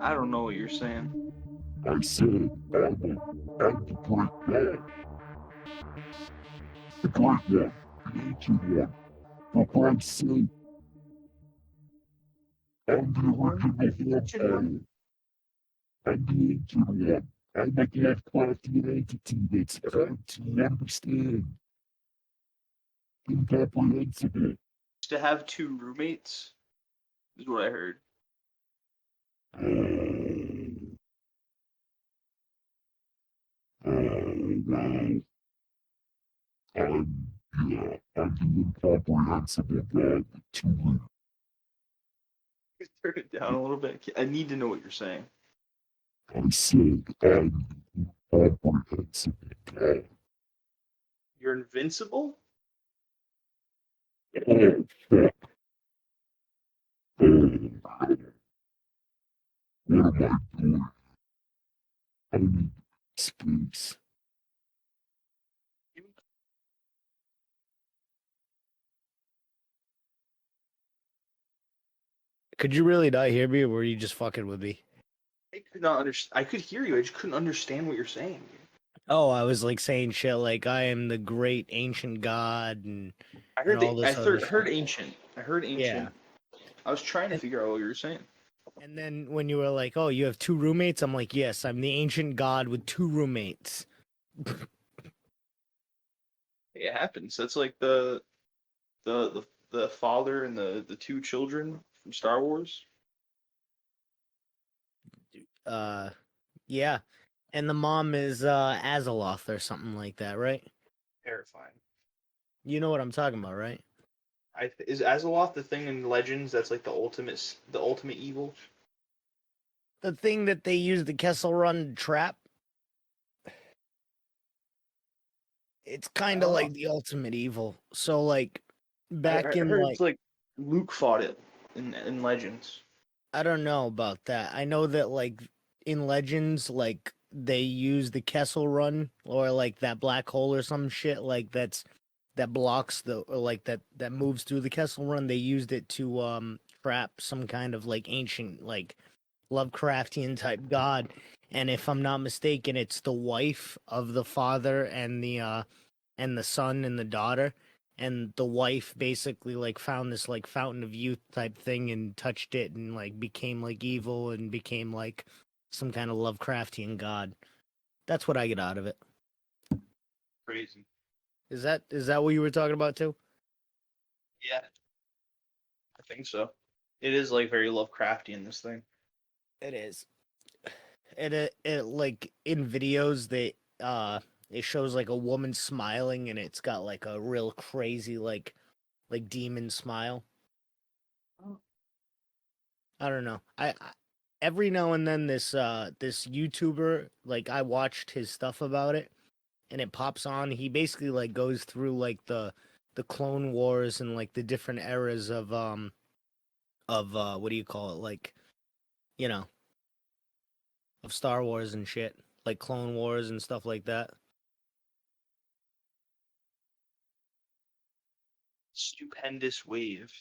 I don't know what you're saying. I said, I'm the great one. The great one. The ancient one. For Christ's sake, I'm the original one. I'm the ancient one. I'm a Lovecraftian entity that's hard to understand. Incomprehensible. To have two roommates is what I heard. Wow. I'm the incomprehensible God with two roots. Turn it down a little bit. I need to know what you're saying. I said, I'm the incomprehensible God. You're invincible? Oh, fuck. Oh, what am I doing? I need space. Could you really not hear me, or were you just fucking with me? I could not understand. I could hear you. I just couldn't understand what you're saying. Oh, I was like saying shit like I am the great ancient god and I and heard all I this other heard shit. ancient. I heard Yeah. ancient. I was trying to And figure out what you were saying. and then when you were like, "Oh, you have two roommates," I'm like, "Yes, I'm the ancient god with two roommates." It happens. That's like the father and the two children from Star Wars. Uh, yeah. And the mom is Azeloth or something like that, right? Terrifying. You know what I'm talking about, right? Is Azeroth the thing in Legends that's like the ultimate evil? The thing that they use the Kessel Run to trap. It's I kind of don't know. like the ultimate evil. So like I back in heard it's like like Luke fought it in Legends. I don't know about that. I know that like in Legends, like they use the Kessel Run or like that black hole or some shit like that blocks the or like that moves through the Kessel Run. They used it to trap some kind of like ancient like Lovecraftian type god. And if I'm not mistaken, it's the wife of the father and the son and the daughter, and the wife basically like found this like fountain of youth type thing and touched it and like became like evil and became like some kind of Lovecraftian god. That's what I get out of it. Crazy. Is that what you were talking about too? Yeah, I think so. It is like very Lovecraftian, this thing. It is. It like in videos they it shows like a woman smiling and it's got like a real crazy like demon smile. I don't know. I every now and then this YouTuber like I watched his stuff about it and it pops on. He basically like goes through like the Clone Wars and like the different eras of what do you call it? Like, you know, of Star Wars and shit. Like Clone Wars and stuff like that. Stupendous wave.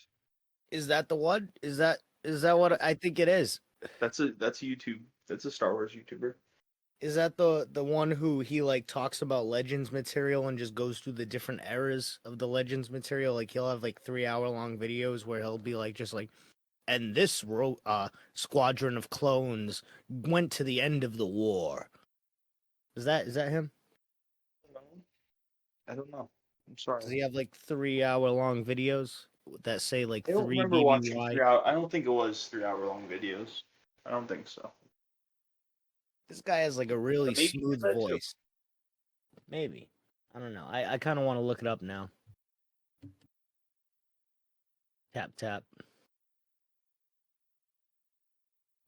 Is that the one? Is that what I think it is? That's a YouTube. That's a Star Wars YouTuber. Is that the one who he like talks about Legends material and just goes through the different eras of the Legends material? Like he'll have like 3 hour long videos where he'll be like just like, and this squadron of clones went to the end of the war. Is that him? I don't know. I'm sorry. Does he have like 3 hour long videos that say like I don't three remember watching BBY? 3 hour. I don't think it was 3 hour long videos. I don't think so. This guy has like a really Maybe smooth that too. voice. Maybe. I don't know. I kind of want to look it up now. Tap tap.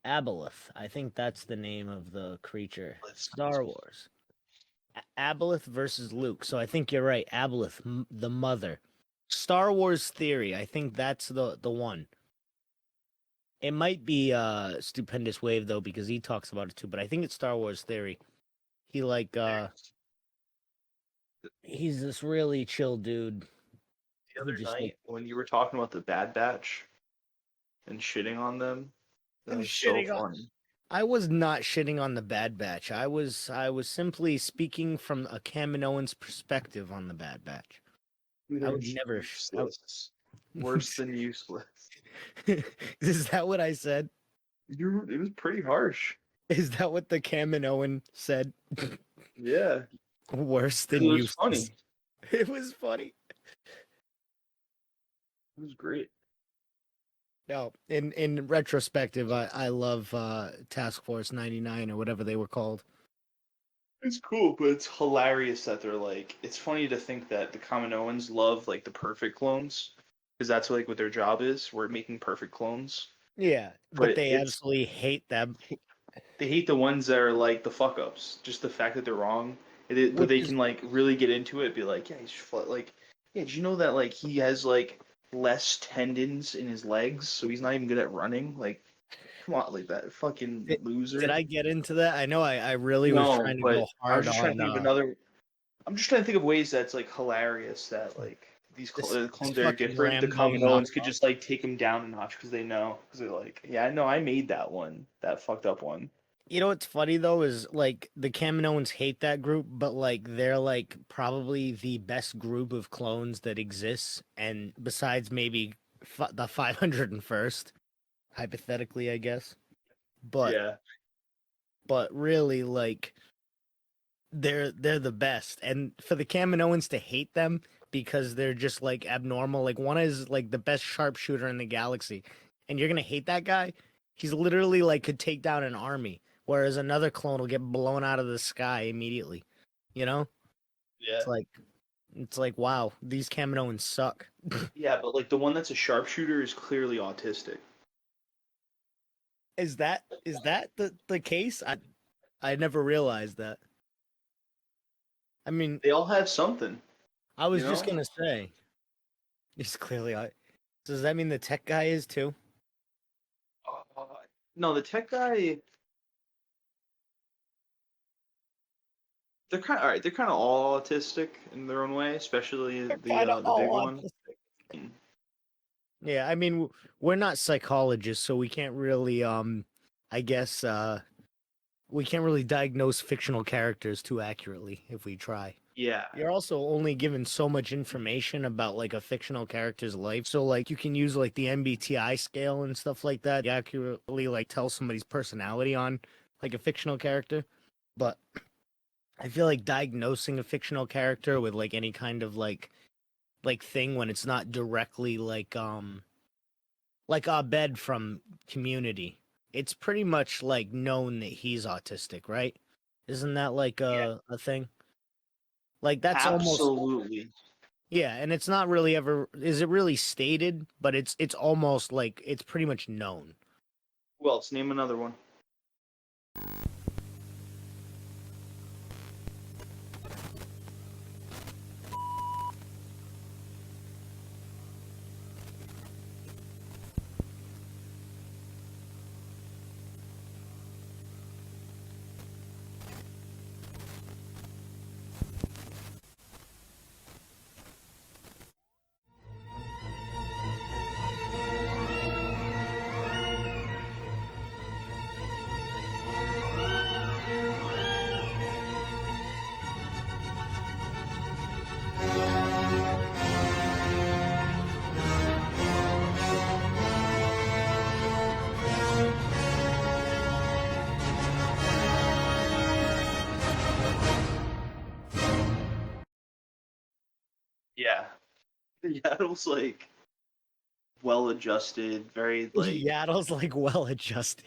Aboleth. I think that's the name of the creature. Star Wars. Aboleth versus Luke. So I think you're right. Aboleth, the mother. Star Wars theory. I think that's the one. It might be Stupendous Wave though because he talks about it too, but I think it's Star Wars theory. He like he's this really chill dude. The other just, night like, when you were talking about the Bad Batch and shitting on them, that I'm was so shitting on- funny. I was not shitting on the Bad Batch. I was simply speaking from a Kaminoan's perspective on the Bad Batch. I would never Useless. Worse than useless. Is that what I said? It was pretty harsh. Is that what the Kaminoan said? Yeah. Worse than It was useless. funny. It was funny. It was great. No, in retrospective, I love Task Force 99 or whatever they were called. It's cool, but it's hilarious that they're like. It's funny to think that the Kaminoans love like the perfect clones, because that's like what their job is. We're making perfect clones, Yeah, but but they it's absolutely hate them. they hate the ones that are like the fuck ups. Just the fact that they're wrong. But Which they is can like really get into it. Be like, yeah, like, yeah. Did you know that like he has like less tendons in his legs, so he's not even good at running? Like, come on, like that fucking loser. did I get into that? I know I really was No, trying to go but I was hard just trying to on think of another. I'm just trying to think of ways that's like hilarious that like these this clones are fucking different. The Rambo Kaminoans could knockoff. just like take them down a notch because they know because they're like, yeah, I know I made that one, that fucked up one. You know what's funny though is like the Kaminoans hate that group, but like they're like probably the best group of clones that exists, and besides maybe the 501st, hypothetically, I guess. But Yeah, really, like they're the best, and for the Kaminoans to hate them because they're just like abnormal. Like one is like the best sharpshooter in the galaxy, and you're gonna hate that guy. He's literally like could take down an army, whereas another clone will get blown out of the sky immediately. You know, yeah, it's like wow, these Kaminoans suck. yeah. But like the one that's a sharpshooter is clearly autistic. Is that the case? I never realized that. I mean, They all have something, I you was just know. gonna say he's clearly. Does that mean the tech guy is too? Uh, no, the tech guy. They're kind of all right. They're kind of all autistic in their own way, especially the big one. Yeah, I mean, we're not psychologists, so we can't really, I guess, we can't really diagnose fictional characters too accurately if we try. Yeah, You're also only given so much information about like a fictional character's life, so like you can use like the MBTI scale and stuff like that to accurately like tell somebody's personality on like a fictional character. But I feel like diagnosing a fictional character with like any kind of like thing when it's not directly like Abed from Community. It's pretty much like known that he's autistic, right? Isn't that like yeah, a thing? Like that's almost absolutely. yeah, and it's not really ever is it really stated, but it's almost like it's pretty much known. Who else? Name another one. Yeah, Yaddle's like well adjusted, very like Yaddle's like well adjusted.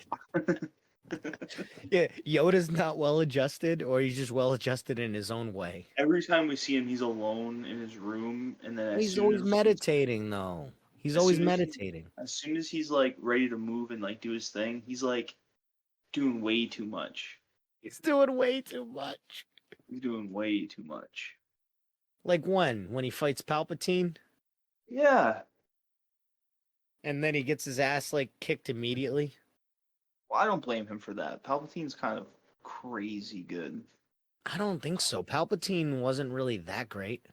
Yeah, Yoda's not well adjusted, or he's just well adjusted in his own way. Every time we see him, he's alone in his room, and then He's always meditating, though. He's as always soon as meditating. as soon as he's like ready to move and like do his thing, he's like doing way too much. He's doing way too much. He's doing way too much. Like when he fights Palpatine, Yeah. and then he gets his ass like kicked immediately. Well, I don't blame him for that. Palpatine's kind of crazy good. I don't think so. Palpatine wasn't really that great.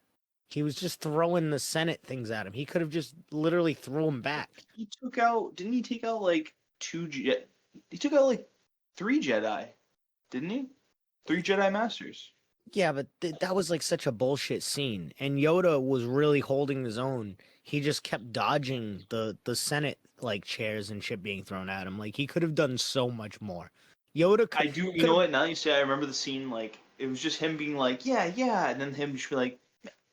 He was just throwing the Senate things at him. He could have just literally threw him back. He took out, didn't he take out like he took out like 3 Jedi, didn't he? 3 Jedi Masters. Yeah, but that was like such a bullshit scene. And Yoda was really holding his own. He just kept dodging the Senate like chairs and shit being thrown at him. Like he could have done so much more. Yoda I do, you know what, now you say I remember the scene, like, it was just him being like, yeah, yeah, and then him just be like,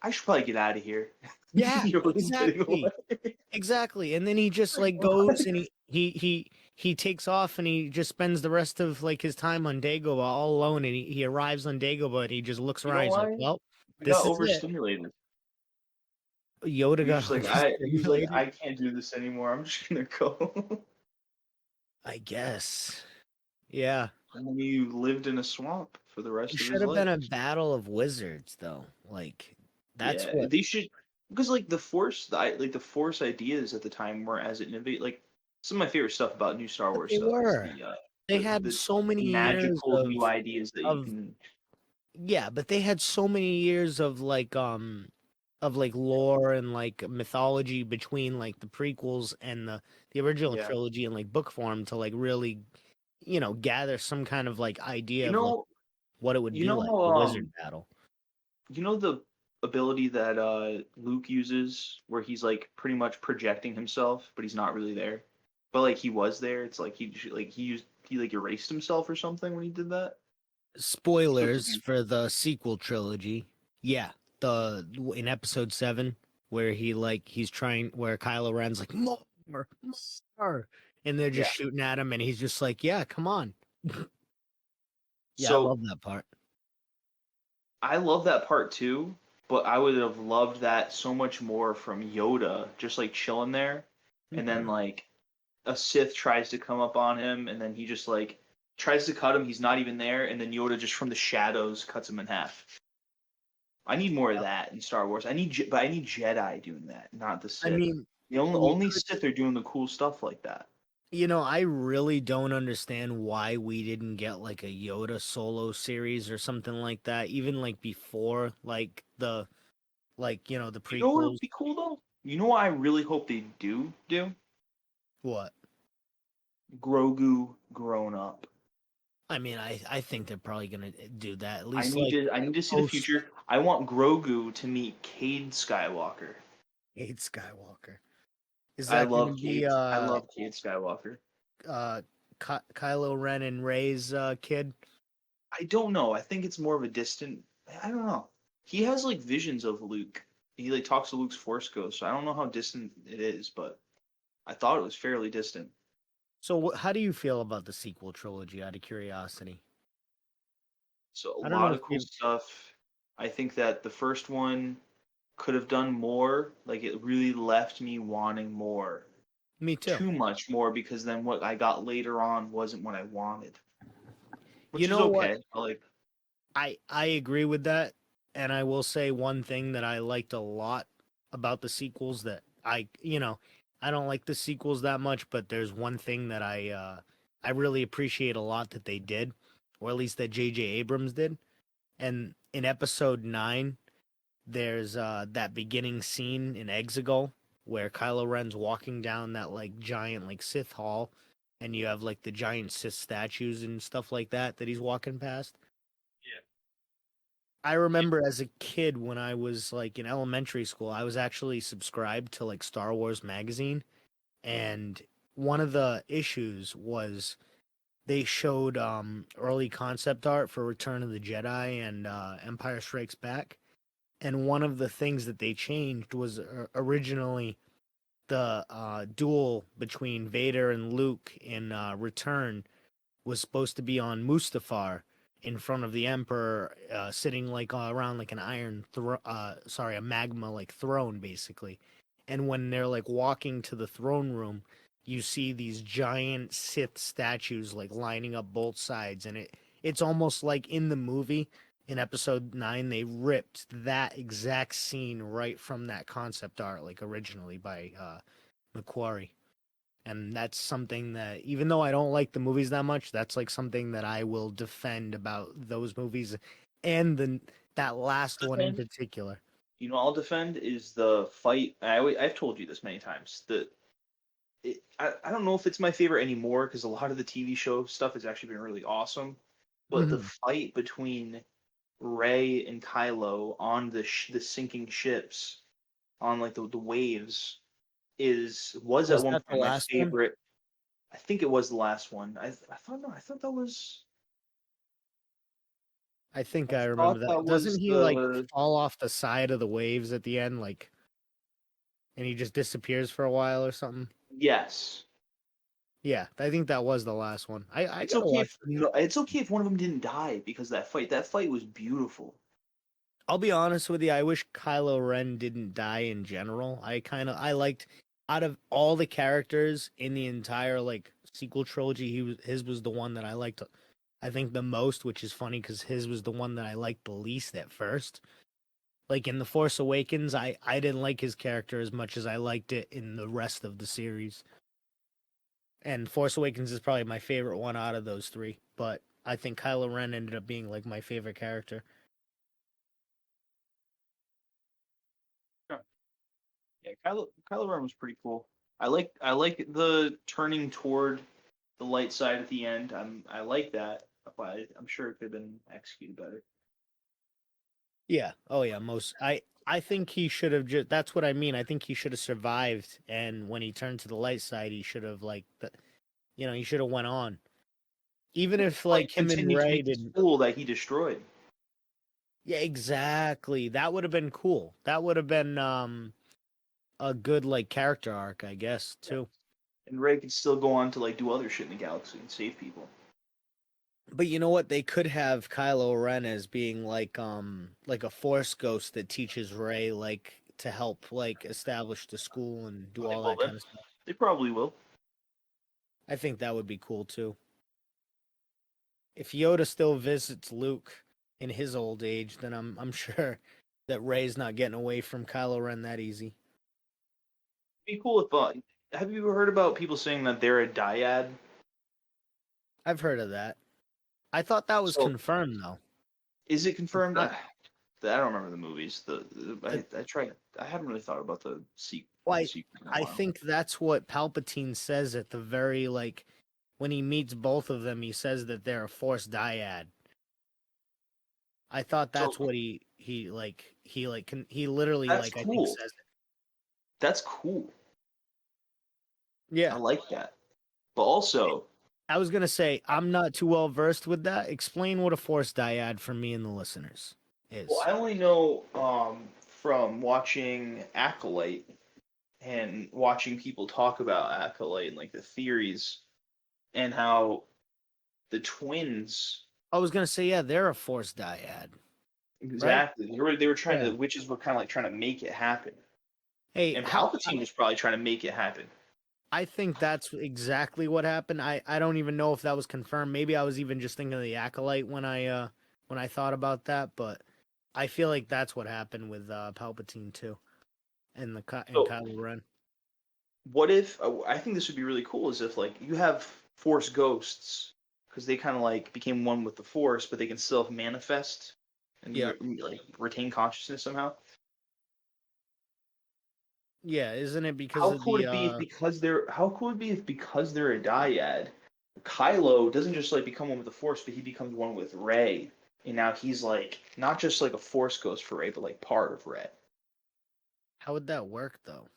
I should probably get out of here. Yeah, You know, getting exactly. away. Exactly. And then he just like Like, what? goes and he takes off and he just spends the rest of like his time on Dagobah all alone, and he arrives on Dagobah and he just looks You around. know He's like, why? well, He this got is it. overstimulated. Yoda He was got just like, he was like, overstimulated. I can't do this anymore. I'm just gonna go. I guess. Yeah. And then he lived in a swamp for the rest It of should his have been life. a battle of wizards though. Like that's Yeah, what they should, because like the Force ideas at the time weren't as innovative. Like some of my favorite stuff about new Star Wars they stuff is were. They had the so many years magical new ideas that you of can. yeah, but they had so many years of like lore and like mythology between like the prequels and the original Yeah, trilogy in like book form to like really, gather some kind of like idea you of like know, what it would you be know like, how a wizard battle. you know the ability that Luke uses where he's like pretty much projecting himself, but he's not really there. But like he was there. It's like he like erased himself or something when he did that. So it's Spoilers for the sequel trilogy. Yeah, the in episode 7 where he's trying where Kylo Ren's like more, and they're yeah. just shooting at him and he's just like, "Yeah, come on." Yeah, I So love that part. I love that part too, but I would have loved that so much more from Yoda, just like chilling there, and then like a Sith tries to come up on him, and then he just like tries to cut him. He's not even there, and then Yoda just from the shadows cuts him in half. I need more of Yep. that in Star Wars. But I need Jedi doing that, not the I Sith. mean, The only you only could, Sith are doing the cool stuff like that. I really don't understand why we didn't get like a Yoda solo series or something like that, even like before like the You know what would prequels. be cool though? You know what I really hope they do? What? Grogu grown up. I mean, I think they're probably gonna do that at least I need to see the post future. I want Grogu to meet Cade Skywalker. 8 Skywalker. Is I that gonna love be Cade. I love Cade Skywalker. uh Kylo Ren and Rey's kid? I don't know. I think it's more of a distant. I don't know. He has like visions of Luke. He like talks to Luke's Force Ghost. So I don't know how distant it is, but I thought it was fairly distant. So how do you feel about the sequel trilogy out of curiosity? So a I don't know lot if of cool you stuff. I think that the first one could have done more. Like it really left me wanting more. Me too. Too much more because then what I got later on wasn't what I wanted. You Which is know what? okay. Like I agree with that, and I will say one thing that I liked a lot about the sequels that I don't like the sequels that much, but there's one thing that I really appreciate a lot that they did, or at least that J.J. Abrams did. And in episode 9, there's that beginning scene in Exegol where Kylo Ren's walking down that like giant like Sith hall, and you have like the giant Sith statues and stuff like that he's walking past. I remember as a kid when I was like in elementary school, I was actually subscribed to like Star Wars magazine, and one of the issues was they showed early concept art for Return of the Jedi and Empire Strikes Back, and one of the things that they changed was originally the duel between Vader and Luke in Return was supposed to be on Mustafar in front of the Emperor, sitting like around like an a magma like throne basically. And when they're like walking to the throne room, you see these giant Sith statues like lining up both sides, and it's almost like in the movie in episode 9 they ripped that exact scene right from that concept art like originally by Macquarie. And that's something that, even though I don't like the movies that much, that's like something that I will defend about those movies, and that last one in Defend? particular. You know, I'll defend is the fight. I've told you this many times. I don't know if it's my favorite anymore because a lot of the TV show stuff has actually been really awesome. But the Mhm. fight between Rey and Kylo on the sinking ships on like the waves was at Was one that the point my last one? favorite. I think it was the last one. I thought no, I thought that was I think I I remember thought that that. Doesn't was he like the fall off the side of the waves at the end, like, and he just disappears for a while or something? yes. Yeah, I think that was the last one. I It's gotta okay watch. if you know. It's okay if one of them didn't die because of that fight. That fight was beautiful. I'll be honest with you. I wish Kylo Ren didn't die in general. I liked out of all the characters in the entire like sequel trilogy, his was the one that I liked. I think the most, which is funny because his was the one that I liked the least at first. Like in The Force Awakens, I didn't like his character as much as I liked it in the rest of the series. And Force Awakens is probably my favorite one out of those three. But I think Kylo Ren ended up being like my favorite character. Yeah, yeah. Kylo Ren was pretty cool. I like the turning toward the light side at the end. I like that, but I'm sure it could have been executed better. Yeah. Oh yeah. I think he should have just. That's what I mean. I think he should have survived, and when he turned to the light side, he should have he should have went on. Even if Like like him and continue to Ray meet this didn't. fool that he destroyed. Yeah, exactly. That would have been cool. That would have been a good like character arc, I guess, Yeah. too. And Rey could still go on to like do other shit in the galaxy and save people. But you know what? They could have Kylo Ren as being like a Force ghost that teaches Ray like to help like establish the school and do When they all pull that in, kind of stuff. they probably will. I think that would be cool too. If Yoda still visits Luke in his old age, then I'm sure that Ray's not getting away from Kylo Ren that easy. It'd be cool if. Have you ever heard about people saying that they're a dyad? I've heard of that. I thought that was So confirmed though. is it It's confirmed? not. I don't remember the movies. It, I tried. I haven't really thought about the why? sequel in a I while. think that's what Palpatine says at the very like when he meets both of them. He says that they're a Force dyad. I thought So that's what he literally that's like I think cool. says it. That's cool. I Yeah. like that. But also, I was gonna say I'm not too well versed with that. Explain what a Force dyad for me and the listeners well, is. I only know from watching Acolyte and watching people talk about Acolyte and like the theories and how the twins I was gonna say, yeah, they're a Force dyad, right? exactly they were trying Yeah. to witches were kind of like trying to make it happen. Hey, And how Palpatine was probably trying to make it happen. I think that's exactly what happened. I don't even know if that was confirmed. Maybe I was even just thinking of the acolyte when I thought about that, but I feel like that's what happened with Palpatine too, and and So Kylo Ren. what if I think this would be really cool is if like you have Force ghosts because they kind of like became one with the Force, but they can still manifest and Yeah, like retain consciousness somehow. yeah. Isn't it because How of cool would the it be if because they're a dyad, Kylo doesn't just like become one with the Force, but he becomes one with Rey, and now he's like not just like a Force ghost for Rey, but like part of Rey. how would that work though?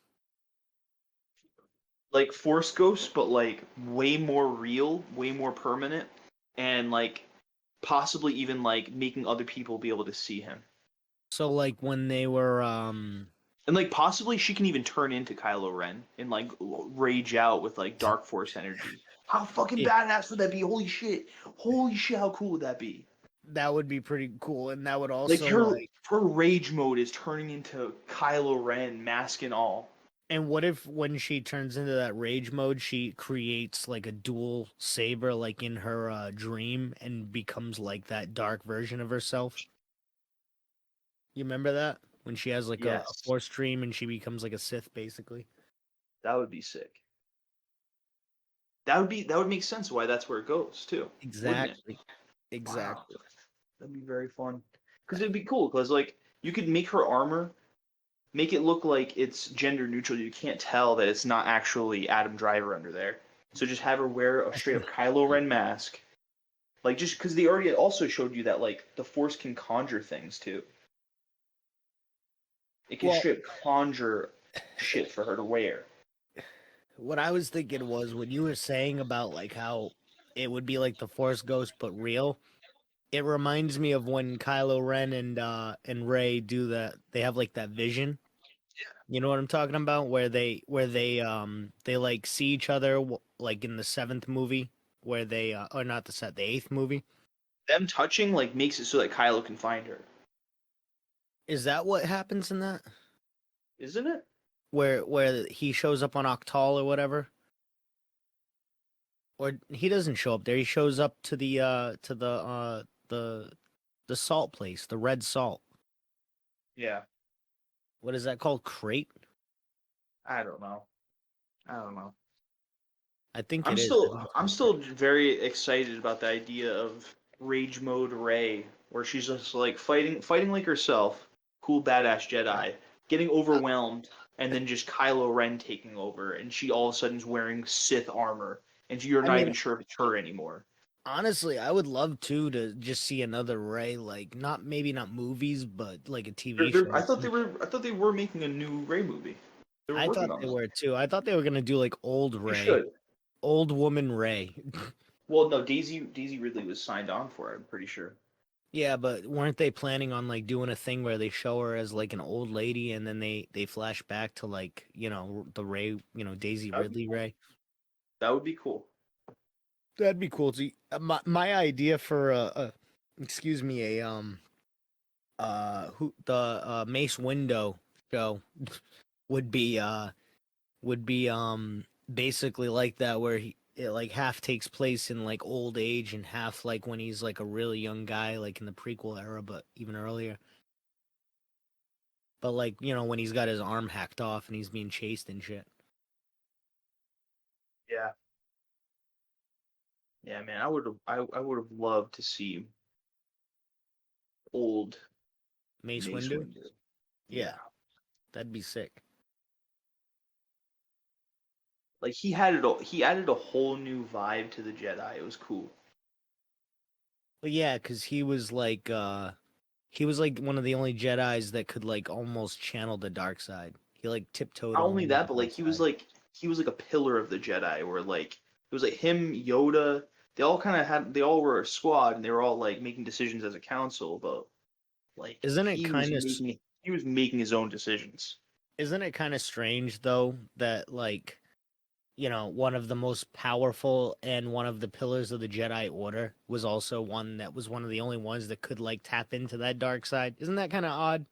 Like Force ghost, but like way more real, way more permanent, and like possibly even like making other people be able to see him. So like when they were And like possibly she can even turn into Kylo Ren and like rage out with like dark force energy. How fucking Yeah. badass would that be? Holy shit! Holy shit! How cool would that be? That would be pretty cool, and that would Like also her rage mode is turning into Kylo Ren, mask and all. And what if when she turns into that rage mode, she creates like a dual saber, like in her dream, and becomes like that dark version of herself? You remember that when she has like a Yes, force dream and she becomes like a Sith, basically. that would be sick. That would make sense why that's where it goes too, wouldn't it? Exactly. Wow, Exactly. that'd be very fun. Because it'd be cool. Because like you could make her armor, make it look like it's gender neutral. You can't tell that it's not actually Adam Driver under there. So just have her wear a straight up Kylo Ren mask. Like just because they already also showed you that like the Force can conjure things too. It can Well, straight up conjure shit for her to wear. what I was thinking was when you were saying about like how it would be like the Force Ghost but real, it reminds me of when Kylo Ren and Rey do that. They have like that vision. You know what I'm talking about? Where they like see each other like in the seventh movie, where they or not the eighth movie. Them touching like makes it so that Kylo can find her, Is that what happens in that? isn't it? Where he shows up on Octal or whatever? Or he doesn't show up there. He shows up to the salt place, the red salt. Yeah, What is that called? Crate? I don't know. I don't know. I think it is. I think it's I'm called still Crate. very excited about the idea of Rage Mode Rey, where she's just like fighting like herself, cool badass Jedi, getting overwhelmed, and then just Kylo Ren taking over, and she all of a sudden is wearing Sith armor, and you're I not mean, even sure if it's her anymore. honestly, I would love to just see another Ray, like not maybe not movies, but like a TV show. I thought they were making a new Rey movie. They were I working thought on they that. were too. I thought they were gonna do like old They Ray, should. old woman Ray. Well, no, Daisy Ridley was signed on for it. I'm pretty sure. Yeah, but weren't they planning on like doing a thing where they show her as like an old lady and then they flash back to like the Ray, Daisy That would be Ridley cool. Ray? That would be cool. That'd be cool. See, my idea for excuse me, who the Mace Window show would be basically like that where it like half takes place in like old age and half like when he's like a really young guy like in the prequel era but even earlier. But like, when he's got his arm hacked off and he's being chased and shit. Yeah. Yeah, man, I would have loved to see old Mace Mace Windu? Windu. Yeah, Yeah. that'd be sick. Like he added a whole new vibe to the Jedi. It was cool. But yeah, cuz he was like one of the only Jedis that could like almost channel the dark side. He like tiptoed Not only around that, the but dark like side. he was like a pillar of the Jedi where like it was like him, Yoda, they all were a squad and they were all like making decisions as a council, but like Isn't it kind of he was making his own decisions. isn't it kind of strange though that like one of the most powerful and one of the pillars of the Jedi Order was also one that was one of the only ones that could like tap into that dark side. Isn't that kind of odd?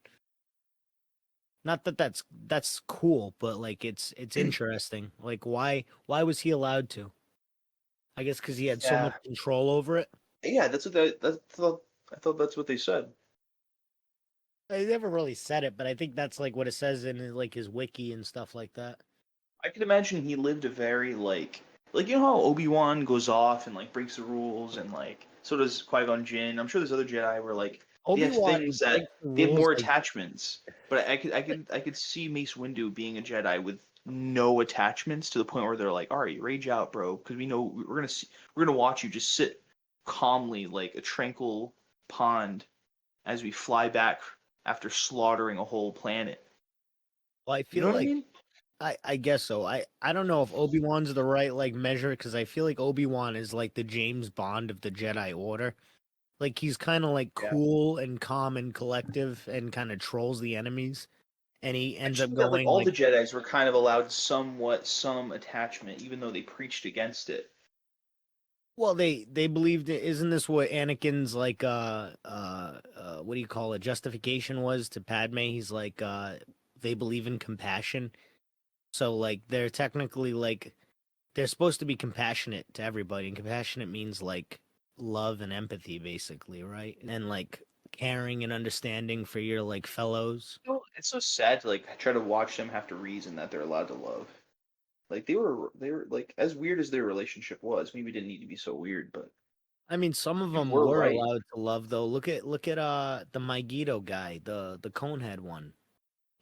Not that that's cool, but like it's interesting. Like why was he allowed to? I guess because he had so much Yeah. control over it. Yeah, I thought that's what they said. They never really said it, but I think that's like what it says in like his wiki and stuff like that. I could imagine he lived a very like you know how Obi-Wan goes off and like breaks the rules and like so does Qui-Gon Jinn. I'm sure there's other Jedi where like they Obi have Wan things that breaks the they have rules more like attachments. But I could see Mace Windu being a Jedi with no attachments to the point where they're like, "All right, rage out, bro," because we know we're gonna watch you just sit calmly like a tranquil pond as we fly back after slaughtering a whole planet. well, I You feel know what I like mean? I guess so. I don't know if Obi Wan's the right like measure because I feel like Obi Wan is like the James Bond of the Jedi Order. Like he's kind of like Yeah. cool and calm and collective and kind of trolls the enemies, and he I ends just up think that like going all like the Jedi's were kind of allowed some attachment, even though they preached against it. Well, they believed it. Isn't this what Anakin's like? What do you call it? Justification was to Padme. He's like, they believe in compassion. So like, they're technically like, they're supposed to be compassionate to everybody, and compassionate means like love and empathy, basically, right? And like caring and understanding for your like fellows. You know, it's so sad to like try to watch them have to reason that they're allowed to love. Like they were like as weird as their relationship was. Maybe it didn't need to be so weird, but I mean, some of they them were were right. allowed to love, though. Look at the Megiddo guy, the conehead one.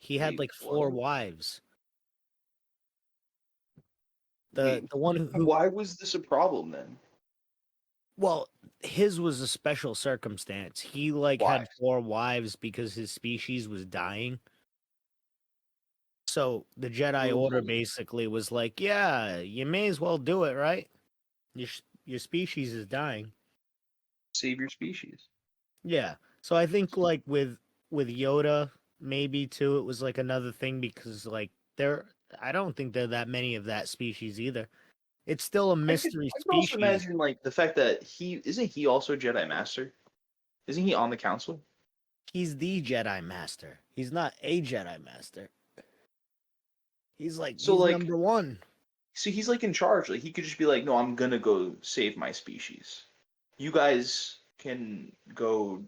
He had Wait, like four what? wives. Wait, The one who why was this a problem then? well, his was a special circumstance. He like Why? had four wives because his species was dying. So the Jedi Order Ooh, basically was like, yeah, you may as well do it, right? Your species is dying. save your species. Yeah. So I think like with Yoda, maybe too, it was like another thing because like there, I don't think there are that many of that species either. It's still a mystery I could also species. imagine like the fact that he also a Jedi Master? Isn't he on the council? He's the Jedi Master. He's not a Jedi Master. He's like So he's like number one. so he's like in charge. Like he could just be like, no, I'm gonna go save my species. You guys can go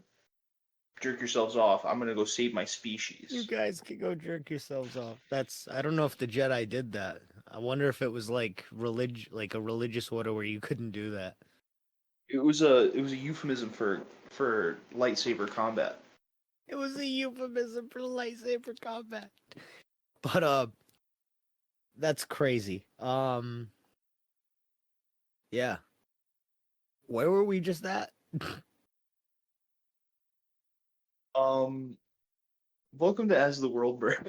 jerk yourselves off. I'm gonna go save my You species. guys can go jerk yourselves off. That's I don't know if the Jedi did that. I wonder if it was like a religious order where you couldn't do that. It was a euphemism for lightsaber combat. It was a euphemism for lightsaber combat. But that's crazy. Yeah. Where were we just at? Um, welcome to As the World Burns.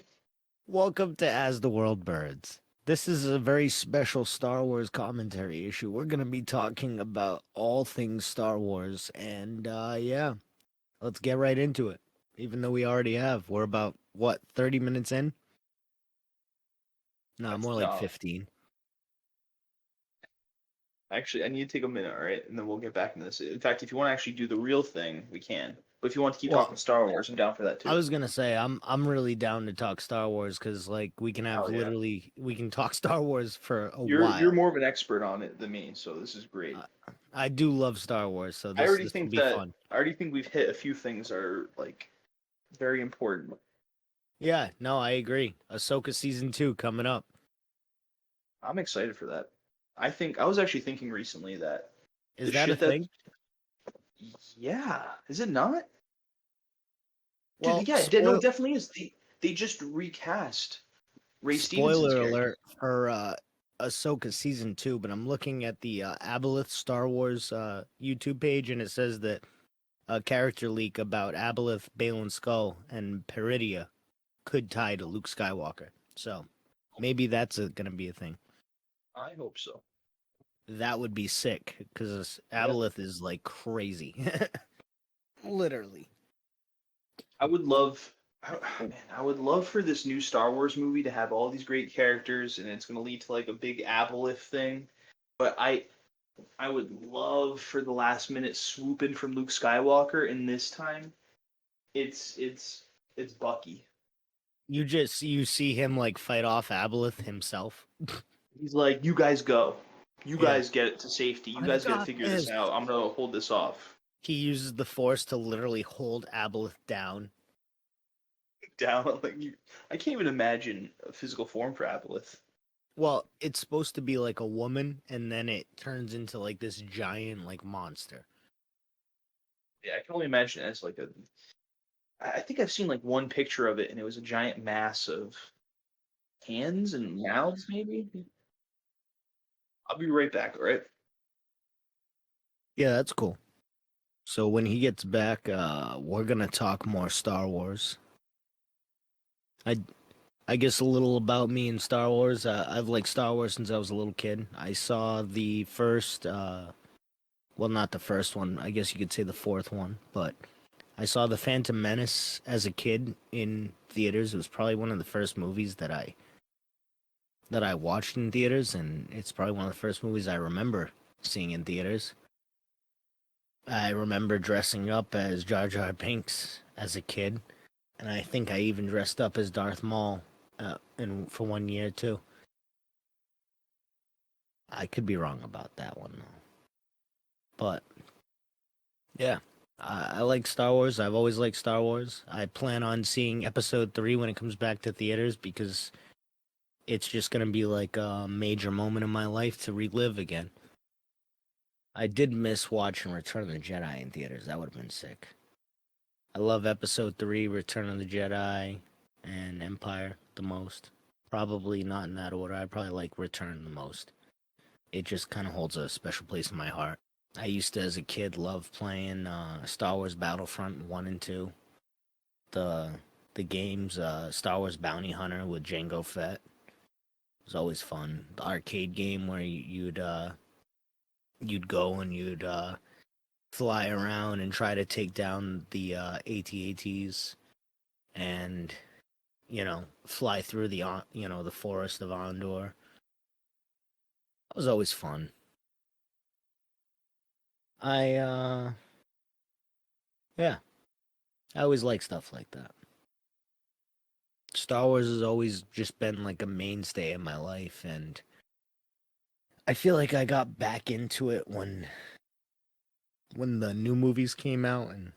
Welcome to As the World Burns. This is a very special Star Wars commentary issue. We're going to be talking about all things Star Wars. And yeah, let's get right into it. Even though we already have. We're about, what, 30 minutes in? No, more like No, 15. actually, I need to take a minute, all right, and then we'll get back into this. In fact, if you want to actually do the real thing, we can. But if you want to keep Well, talking Star Wars, I'm down for that I too. was gonna say I'm really down to talk Star Wars because like we can have Oh yeah. literally we can talk Star Wars for a You're while. more of an expert on it than me, so this is great. I, I do love Star Wars, so I already this will think be that fun. I already think we've hit a few things that are like very important. Yeah, no, I agree. Ahsoka season 2 coming up. I'm excited for that. I was actually thinking recently that Is the that a shit that thing? yeah, is it not? Dude, Well, yeah, no, it definitely is. They just recast Ray Stevenson's spoiler character. alert for Ahsoka season 2, but I'm looking at the Aboleth Star Wars YouTube page, and it says that a character leak about Aboleth, Balin Skull, and Peridia could tie to Luke Skywalker. So maybe that's gonna be a thing. I hope so. That would be sick because Yeah. Aboleth is like crazy, literally. I would love, man, I would love for this new Star Wars movie to have all these great characters, and it's going to lead to like a big Aboleth thing. But I would love for the last minute swoop in from Luke Skywalker, and this time it's Bucky. You see him like fight off Aboleth himself. He's like, you guys go, you Yeah, guys get it to safety, you I guys got to got figure this this. out. I'm gonna hold this off. He uses the Force to literally hold Aboleth down. Down like you, I can't even imagine a physical form for Aboleth. Well, it's supposed to be like a woman, and then it turns into like this giant like monster. Yeah, I can only imagine it as like a I think I've seen like one picture of it, and it was a giant mass of hands and mouths, maybe. I'll be right back. All right. Yeah, that's cool. So when he gets back, we're gonna talk more Star Wars. I I guess a little about me and Star Wars. I've liked Star Wars since I was a little kid. I saw the first, well, not the first one. I guess you could say the fourth one, but I saw the Phantom Menace as a kid in theaters. It was probably one of the first movies that I watched in theaters, and it's probably one of the first movies I remember seeing in theaters. I remember dressing up as Jar Jar Binks as a kid, and I think I even dressed up as Darth Maul for 1 year too. I could be wrong about that one though, but yeah, I like Star Wars. I've always liked Star Wars. I plan on seeing Episode 3 when it comes back to theaters because it's just gonna be like a major moment in my life to relive again. I did miss watching Return of the Jedi in theaters. That would have been sick. I love Episode 3, Return of the Jedi, and Empire the most. Probably not in that order. I probably like Return the most. It just kind of holds a special place in my heart. I used to, as a kid, love playing Star Wars Battlefront 1 and 2. The games, Star Wars Bounty Hunter with Jango Fett. It was always fun. The arcade game where you'd go and you'd fly around and try to take down the AT-ATs and fly through the forest of Ondor. That was always fun. Yeah, I always like stuff like that. Star Wars has always just been like a mainstay in my life, and I feel like I got back into it when the new movies came out, and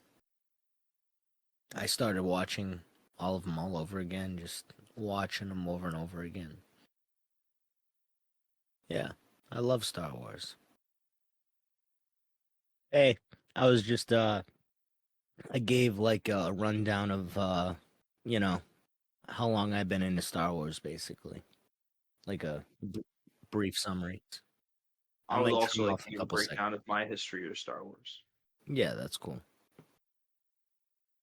I started watching all of them all over again, just watching them over and over again. Yeah, I love Star Wars. Hey, I was just I gave like a rundown of how long I've been into Star Wars basically. Like a brief summary. I I would might also trail like off to a give a couple seconds. breakdown of my history of Star Wars. Yeah, that's cool.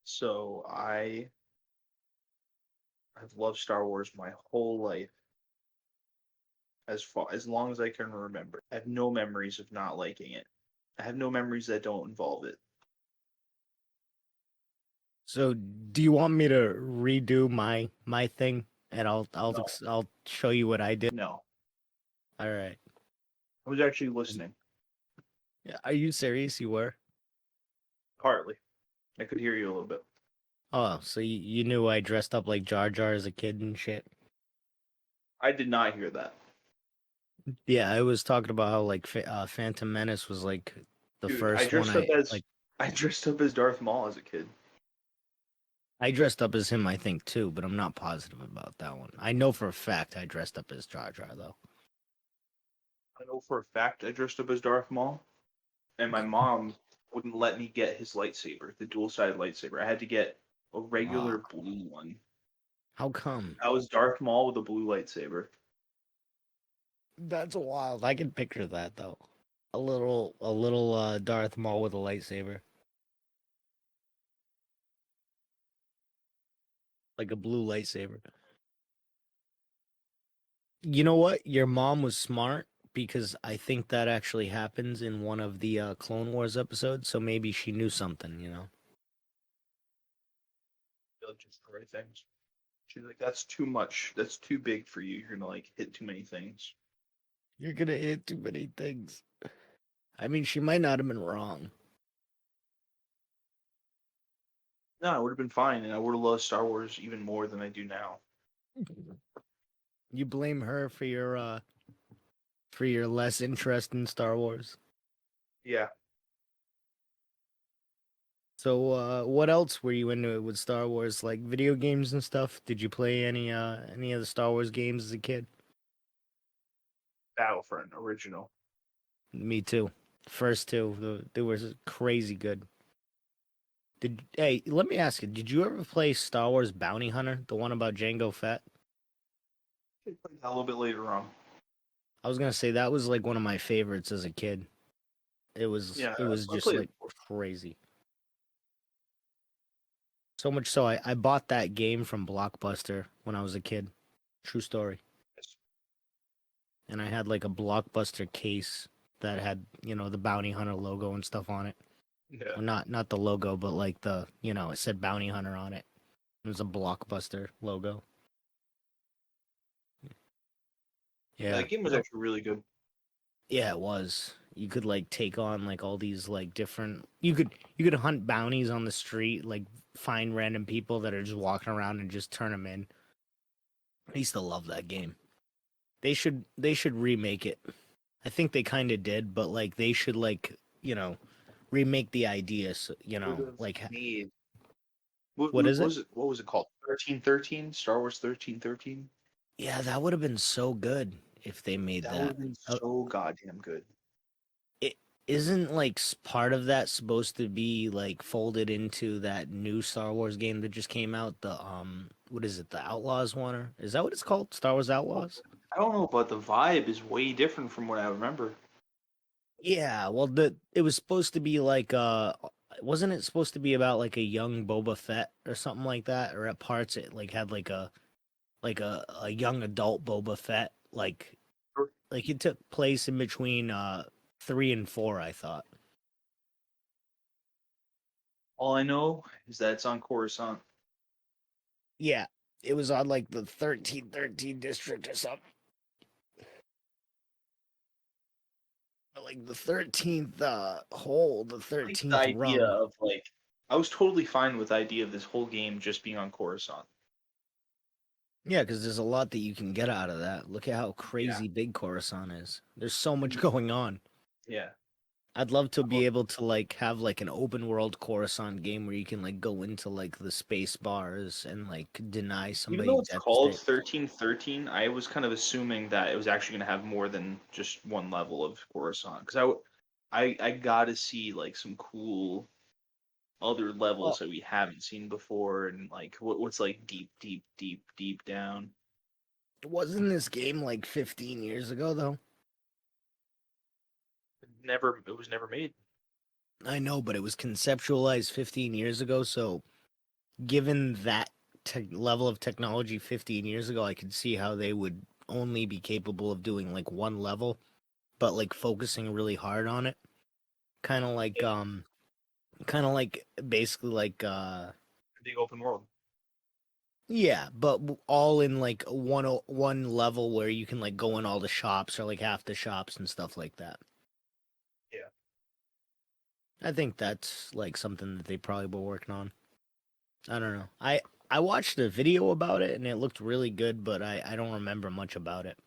So I've loved Star Wars my whole life, as long as I can remember. I have no memories of not liking it. I have no memories that don't involve it. So, do you want me to redo my thing, and No, I'll show you what I did? no. All right. I was actually listening, Yeah, are you serious? You were? partly. I could hear you a little bit. Oh, so you knew I dressed up like Jar Jar as a kid and shit? I did not hear that. Yeah, I was talking about how like Phantom Menace was like the Dude, first one I like. I dressed up as Darth Maul as a kid. I dressed up as him, I think too, but I'm not positive about that one. I know for a fact I dressed up as Jar Jar though. I know for a fact I dressed up as Darth Maul, and my mom wouldn't let me get his lightsaber, the dual-sided lightsaber. I had to get a regular Ah, blue one. how come? I was Darth Maul with a blue lightsaber. That's wild. I can picture that though. A little Darth Maul with a lightsaber, like a blue lightsaber. You know what? Your mom was smart because I think that actually happens in one of the Clone Wars episodes. So maybe she knew something. They'll destroy things. She's like, that's too much. That's too big for you. You're gonna like hit too many things. You're gonna hit too many things. I mean, she might not have been wrong. No, I would have been fine, and I would have loved Star Wars even more than I do now. You blame her for your less interest in Star Wars. Yeah, So, what else were you into with Star Wars? Like video games and stuff? Did you play any of the Star Wars games as a kid? Battlefront original. Me too. First two, they were crazy good. Hey, let me ask you, did you ever play Star Wars Bounty Hunter, the one about Jango Fett? I played that a little bit later on. I was gonna say that was like one of my favorites as a kid. Yeah, It was I just played it like before. crazy. So much so I bought that game from Blockbuster when I was a kid. True story. And I had like a Blockbuster case that had, the Bounty Hunter logo and stuff on it. Yeah. Well, not the logo, but like it said Bounty Hunter on it. It was a Blockbuster logo. Yeah. That game was actually really good. Yeah, it was. You could like take on like all these like different. You could hunt bounties on the street, like find random people that are just walking around and just turn them in. I used to love that game. They should remake it. I think they kind of did, but like they should like remake the idea. So, Would have like made what is what it? was it? What was it called? 1313? Star Wars 1313? Yeah, that would have been so good if they made That would that. have been so goddamn good. It isn't like part of that supposed to be like folded into that new Star Wars game that just came out. The what is it? The Outlaws one? Or is that what it's called? Star Wars Outlaws? I don't know, but the vibe is way different from what I remember. Yeah, well, it was supposed to be like wasn't it supposed to be about like a young Boba Fett or something like that? Or at parts it like had like a young adult Boba Fett, like it took place in between 3 and 4, I thought. All I know is that it's on Coruscant. Yeah, it was on like the 1313 district or something. Like the 13th hole, the Like the 13th idea rung. of like, I was totally fine with the idea of this whole game just being on Coruscant. Yeah, because there's a lot that you can get out of that. Look at how Yeah. crazy big Coruscant is. There's so much going on. Yeah. I'd love to be able to like have like an open world Coruscant game where you can like go into like the space bars and like deny Even somebody though it's death called stick. 1313, I was kind of assuming that it was actually going to have more than just one level of Coruscant. Because I got to see like some cool other levels Well, that we haven't seen before, and like what's like deep, deep, deep, deep down. wasn't this game like 15 years ago though? It was never made. I know, but it was conceptualized 15 years ago. So, given that level of technology 15 years ago, I could see how they would only be capable of doing like one level, but like focusing really hard on it. Kind of like, Yeah. basically like, Big open world. yeah, but all in like one level where you can like go in all the shops or like half the shops and stuff like that. Yeah. I think that's like something that they probably were working on. I don't know. I watched a video about it and it looked really good, but I don't remember much about it.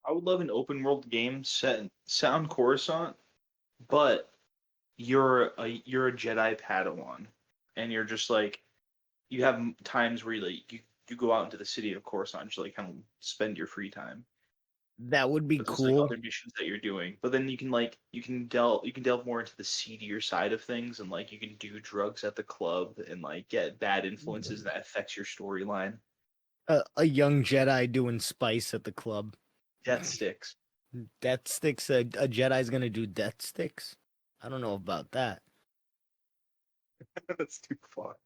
I would love an open world game set on Coruscant, but you're a Jedi Padawan, and you're just like you have times where you go out into the city of Coruscant to like kind of spend your free time. That would be But there's like cool. other missions that you're doing. But then you can delve more into the seedier side of things, and like you can do drugs at the club and like get bad influences that affects your storyline. A young Jedi doing spice at the club. Death sticks. Death sticks. A Jedi's gonna do death sticks. I don't know about that. That's too far.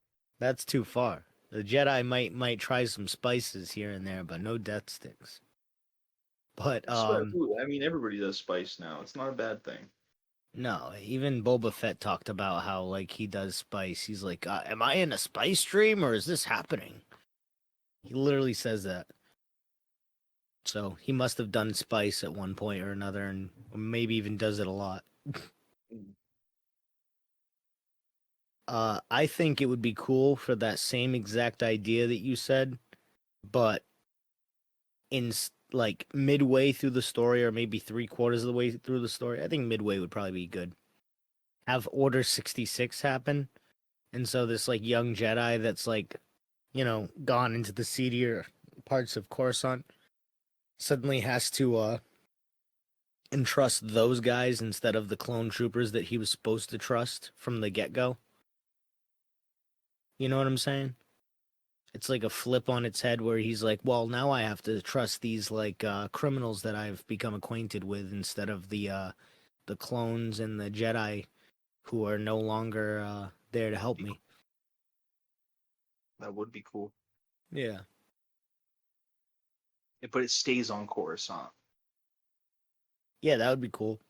That's too far. The Jedi might try some spices here and there, but no death sticks. But Ooh, I mean, everybody does spice now. It's not a bad thing. no, even Boba Fett talked about how like he does spice. He's like, "Am I in a spice dream or is this happening?" He literally says that. So he must have done spice at one point or another, and maybe even does it a lot. Mm. I think it would be cool for that same exact idea that you said, but like midway through the story, or maybe 3/4 of the way through the story. I think midway would probably be good. Have Order 66 happen, and so this like young Jedi that's like, gone into the seedier parts of Coruscant suddenly has to entrust those guys instead of the clone troopers that he was supposed to trust from the get-go. You know what I'm saying? It's like a flip on its head where he's like, well, now I have to trust these like criminals that I've become acquainted with instead of the clones and the Jedi who are no longer there to help me. That would be cool. Yeah. But it stays on Coruscant. Yeah, that would be cool.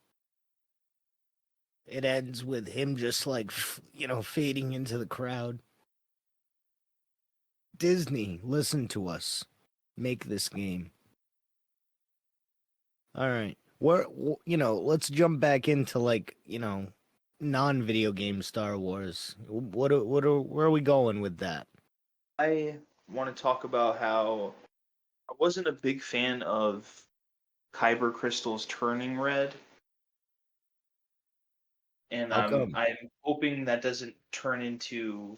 It ends with him just like, fading into the crowd. Disney, listen to us. Make this game. All right. let's jump back into like, non-video game Star Wars. Where are we going with that? I want to talk about how I wasn't a big fan of kyber crystals turning red, and How I'm come? I'm hoping that doesn't turn into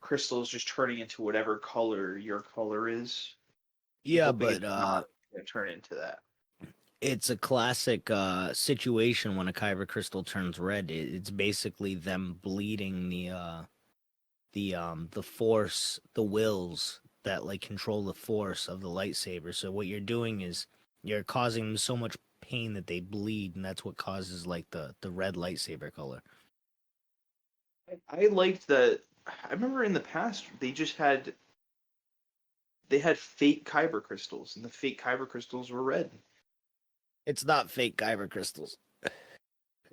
crystals just turning into whatever color your color is. I'm Yeah, hoping but it's not going to turn into that. it's a classic situation when a kyber crystal turns red. It's basically them bleeding the force, the wills that like control the force of the lightsaber. So what you're doing is you're causing them so much pain that they bleed, and that's what causes like the red lightsaber color. I liked that. I remember in the past they had fake kyber crystals, and the fake kyber crystals were red. It's not fake kyber crystals.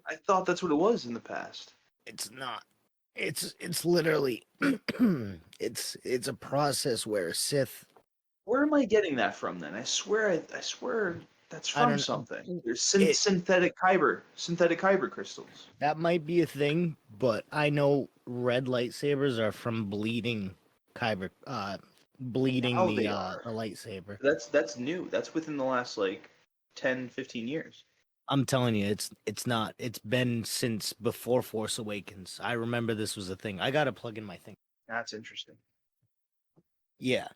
I thought that's what it was in the past. It's not. It's literally it's a process where Sith. Where am I getting that from then? I swear that's I from don't something. know. There's It synthetic kyber crystals. That might be a thing, but I know red lightsabers are from kyber bleeding Now they are. the lightsaber. That's new. That's within the last like 10, 15 years. I'm telling you, it's not. It's been since before Force Awakens. I remember this was a thing. I gotta plug in my thing. That's interesting. Yeah,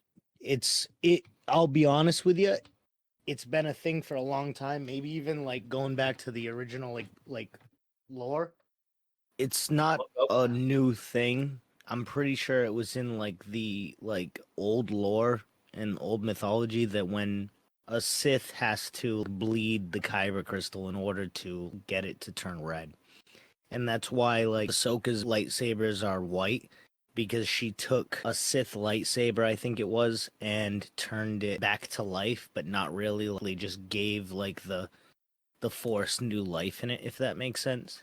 it. I'll be honest with you. It's been a thing for a long time. Maybe even like going back to the original like lore. It's not Look up. a new thing. I'm pretty sure it was in like the old lore and old mythology that when a Sith has to bleed the Kyber crystal in order to get it to turn red. And that's why like Ahsoka's lightsabers are white because she took a Sith lightsaber, I think it was, and turned it back to life, but not really. They just gave like the Force new life in it, if that makes sense.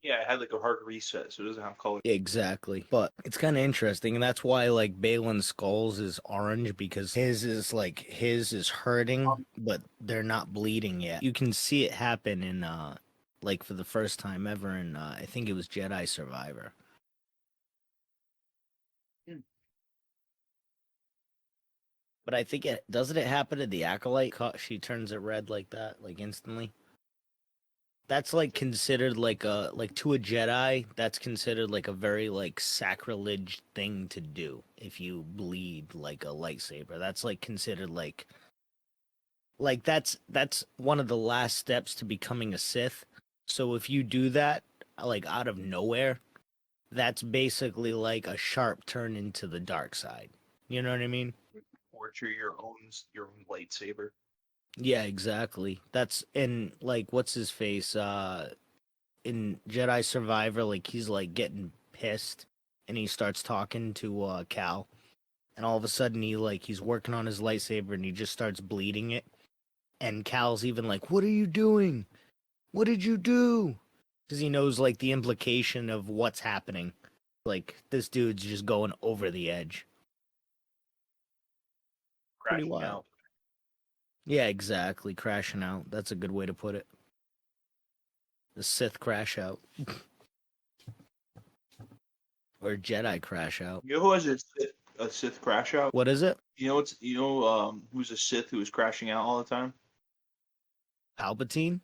Yeah, it had like a hard reset, so it doesn't have color. Exactly. But it's kind of interesting. And that's why, like, Balin's skulls is orange because his is hurting, but they're not bleeding yet. You can see it happen in, like, for the first time ever in, I think it was Jedi Survivor. Hmm. But I think doesn't it happen to the Acolyte? She turns it red like that, like instantly. That's like considered like to a Jedi, that's considered like a very like sacrilege thing to do if you bleed like a lightsaber. That's like considered like that's one of the last steps to becoming a Sith. So if you do that like out of nowhere, that's basically like a sharp turn into the dark side. You know what I mean? Torture your own lightsaber. Yeah, exactly. That's in like what's his face? In Jedi Survivor, like he's like getting pissed and he starts talking to Cal, and all of a sudden he's working on his lightsaber and he just starts bleeding it. And Cal's even like, "What are you doing? What did you do?" Because he knows like the implication of what's happening. Like this dude's just going over the edge. Pretty Crashing wild. out. Yeah, exactly. Crashing out. That's a good way to put it. The Sith crash out. Or Jedi crash out. You know who has a Sith crash out? What is it? Who's a Sith who is crashing out all the time? Palpatine?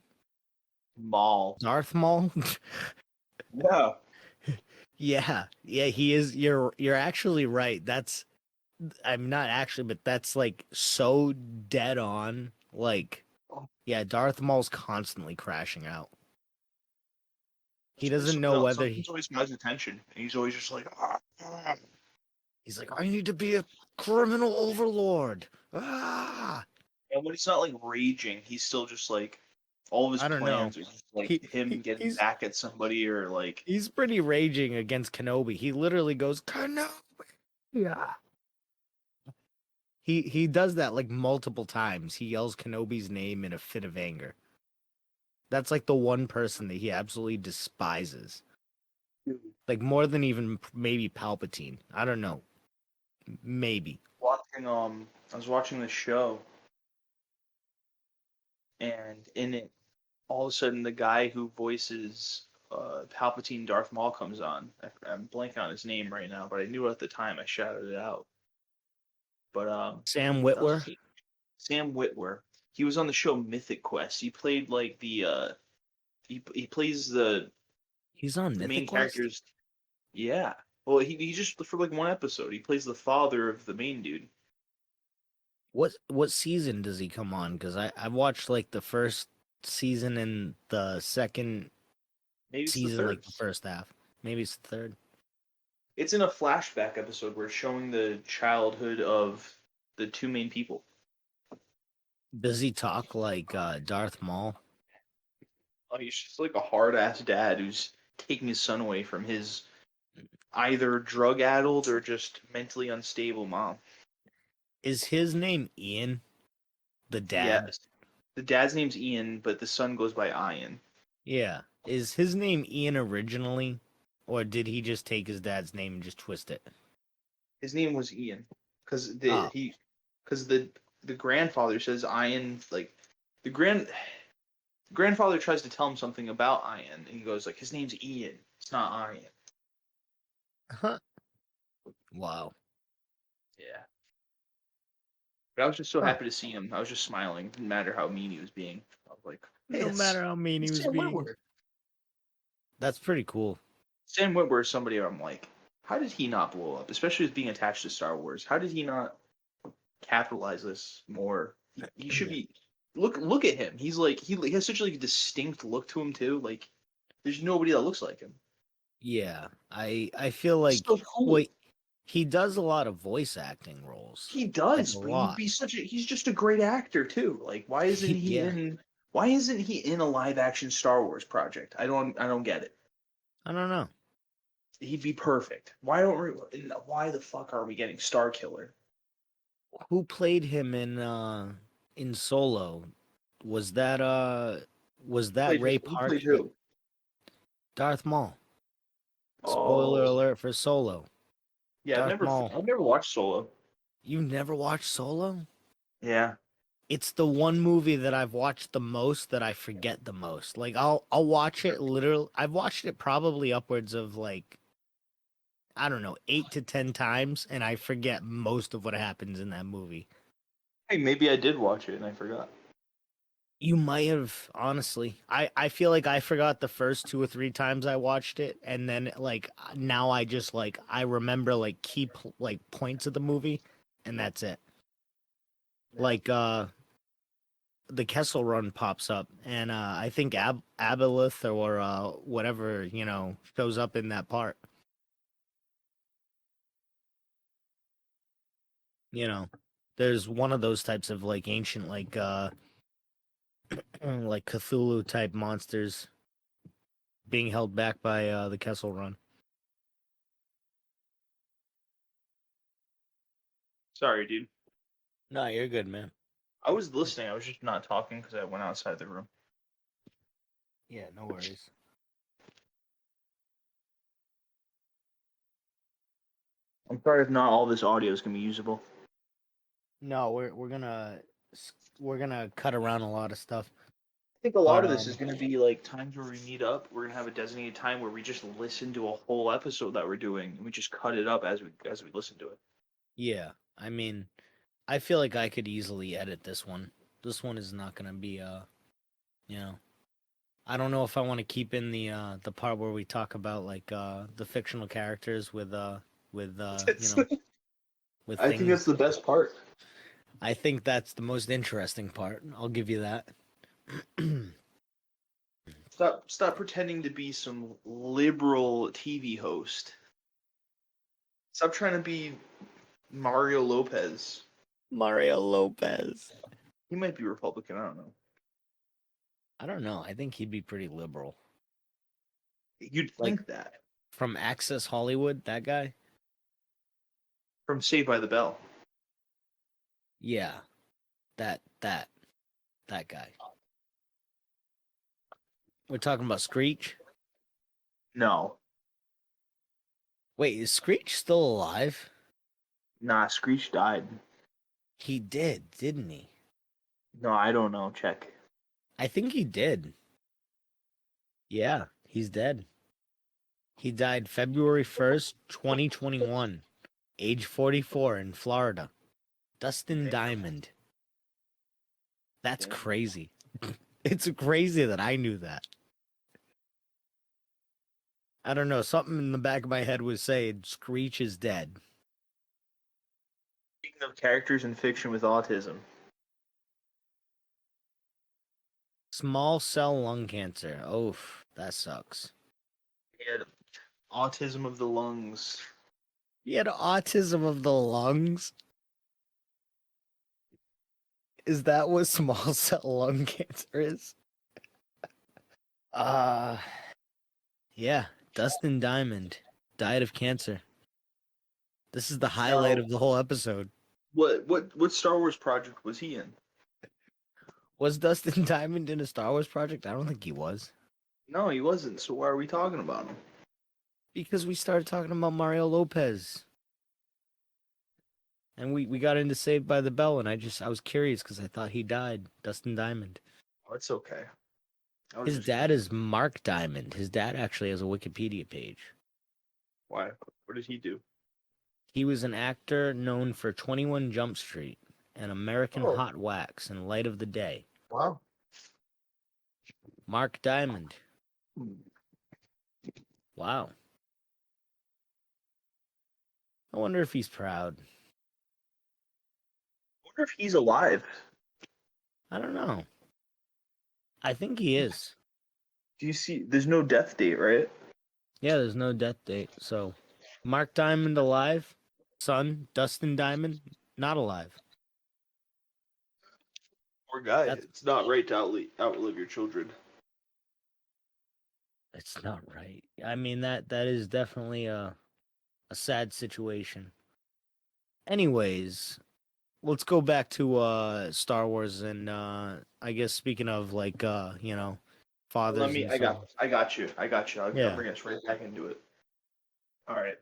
Maul. Darth Maul? Yeah. Yeah, he is. You're actually right. I'm not actually, but that's like so dead on. Like, yeah, Darth Maul's constantly crashing out. He doesn't know whether Something's always got his attention, and he's always just like, ah, ah. he's like, I need to be a criminal overlord. Ah, And when he's not like raging, he's still just like all of his I don't know. plans are just like him He getting he's back at somebody or like he's pretty raging against Kenobi. He literally goes Kenobi. Yeah. He does that like multiple times. He yells Kenobi's name in a fit of anger. That's like the one person that he absolutely despises. Like more than even maybe Palpatine. I don't know. Maybe. watching I was watching this show and in it, all of a sudden, the guy who voices Palpatine Darth Maul comes on. I'm blanking on his name right now, but I knew it at the time. I shouted it out. But Sam what else? Witwer. Sam Witwer. He was on the show Mythic Quest. He played like he plays He's on the main Mythic Quest. characters. Yeah. Well, he just for like one episode. He plays the father of the main dude. What season does he come on? Because I watched like the first season and the second Maybe it's the season, third. like the first half. Maybe it's the third. It's in a flashback episode where it's showing the childhood of the two main people. Does he talk like Darth Maul? Oh, he's just like a hard ass dad who's taking his son away from his either drug addled or just mentally unstable mom. Is his name Ian? The dad? Yes. The dad's name's Ian, but the son goes by Ian. Yeah. Is his name Ian originally? Or did he just take his dad's name and just twist it? His name was Ian because Oh. the grandfather says Ian like the grandfather tries to tell him something about Ian and he goes like his name's Ian. It's not Ian. Huh. Wow. Yeah. But I was just so Huh. happy to see him. I was just smiling. Didn't matter how mean he was being. I was like, hey, No matter how mean he was Sam being. Witwer. That's pretty cool. Sam Witwer is somebody I'm like, how did he not blow up? Especially as being attached to Star Wars. How did he not capitalize this more? He should be. Look at him. He's like he has such like a distinct look to him too. Like there's nobody that looks like him. Yeah. I feel like So cool. wait, he does a lot of voice acting roles. He Like does, a but lot. he's just a great actor too. Like why isn't he Yeah. in a live action Star Wars project? I don't get it. I don't know. He'd be perfect. Why the fuck are we getting Star Killer? Who played him in Solo? Was that Ray Who Park? played who? Darth Maul. Spoiler Oh. alert for Solo. Yeah, Darth Maul. I've never watched Solo. You never watched Solo? Yeah. It's the one movie that I've watched the most that I forget the most. Like I'll watch it literally. I've watched it probably upwards of like I don't know, 8 to 10 times, and I forget most of what happens in that movie. Hey, maybe I did watch it and I forgot. You might have, honestly. I feel like I forgot the first 2 or 3 times I watched it, and then like now I just like I remember like like points of the movie, and that's it. Like the Kessel Run pops up, and I think Aboleth or whatever shows up in that part. There's one of those types of like ancient like Cthulhu type monsters being held back by the Kessel Run. Sorry, dude. No, you're good, man. I was listening. I was just not talking because I went outside the room. Yeah, no worries. I'm sorry if not all this audio is gonna be usable. No, we're gonna cut around a lot of stuff. I think a lot But of this is gonna be like times where we meet up. We're gonna have a designated time where we just listen to a whole episode that we're doing, and we just cut it up as we listen to it. yeah, I mean, I feel like I could easily edit this one. This one is not gonna be I don't know if I want to keep in the part where we talk about like the fictional characters with with with I think things. that's the best part. I think that's the most interesting part. I'll give you that. Stop pretending to be some liberal TV host. Stop trying to be Mario Lopez. Mario Lopez. He might be Republican. I don't know. I don't know. I think he'd be pretty liberal. You'd Like- think that From Access Hollywood, that guy? from Saved by the Bell. Yeah. That guy. We're talking about Screech? No, Wait, is Screech still alive? nah. Screech died. He did, didn't he? No, I don't know. Check. I think he did. Yeah, he's dead. He died February 1st, 2021, age 44 in Florida. Dustin Damn. Diamond. That's Damn. crazy. It's crazy that I knew that. I don't know. Something in the back of my head was saying Screech is dead. Speaking of characters in fiction with autism, Small cell lung cancer. Oof, that sucks. he had autism of the lungs. He had autism of the lungs. Is that what small cell lung cancer is? Uh, yeah. Dustin Diamond died of cancer. This is the highlight Now, of the whole episode. what Star Wars project was he in? Was Dustin Diamond in a Star Wars project? I don't think he was. No, he wasn't. So why are we talking about him? Because we started talking about Mario Lopez. And we got into Saved by the Bell, and I was curious because I thought he died. Dustin Diamond. Oh, it's okay. I was His just dad is Mark Diamond. His dad actually has a Wikipedia page. why? What did he do? He was an actor known for 21 Jump Street and American Oh. Hot Wax and Light of the Day. Wow. Mark Diamond. Hmm. Wow. I wonder if he's proud. I wonder if he's alive. I don't know. I think he is. Do you see? There's no death date, right? Yeah, there's no death date. So, Mark Diamond alive. Son, Dustin Diamond, not alive. Poor guy. That's- It's not right to outlive your children. It's not right. I mean, that is definitely a sad situation. Anyways, let's go back to Star Wars and I guess speaking of like fathers Let me. and I got. sons. I got you. I got you. I'll Yeah. bring us right back into it. All right.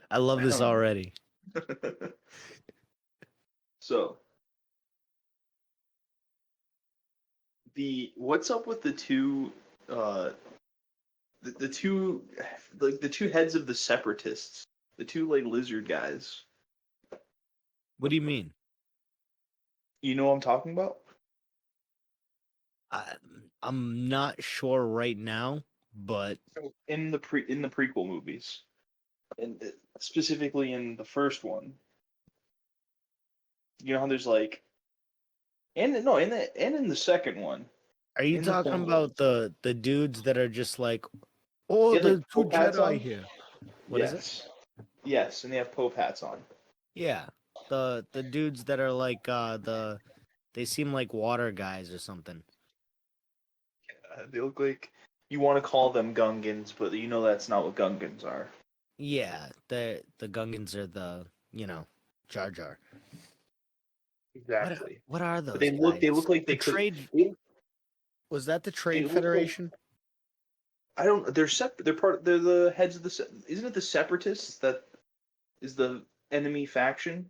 I love this already. So what's up with the two the two like the two heads of the separatists, the two like lizard guys. What do you mean? You know what I'm talking about? I'm not sure right now, but In the prequel movies, and specifically in the first one, you know how there's like, and no, in the second one, are you in the talking Clone about Wars, the dudes that are just like, oh, they had, like, there's two Pope hats Jedi on. here? What is it? Yes, and they have Pope hats on. Yeah, the dudes that are like they seem like water guys or something. They look like you want to call them Gungans, but you know that's not what Gungans are. Yeah, the Gungans are the Jar Jar. Exactly. What are But those they look guys? like The they could. trade They, was that the they Trade look like Federation? I don't. They're separate. They're the heads of the. Isn't it the Separatists that is the enemy faction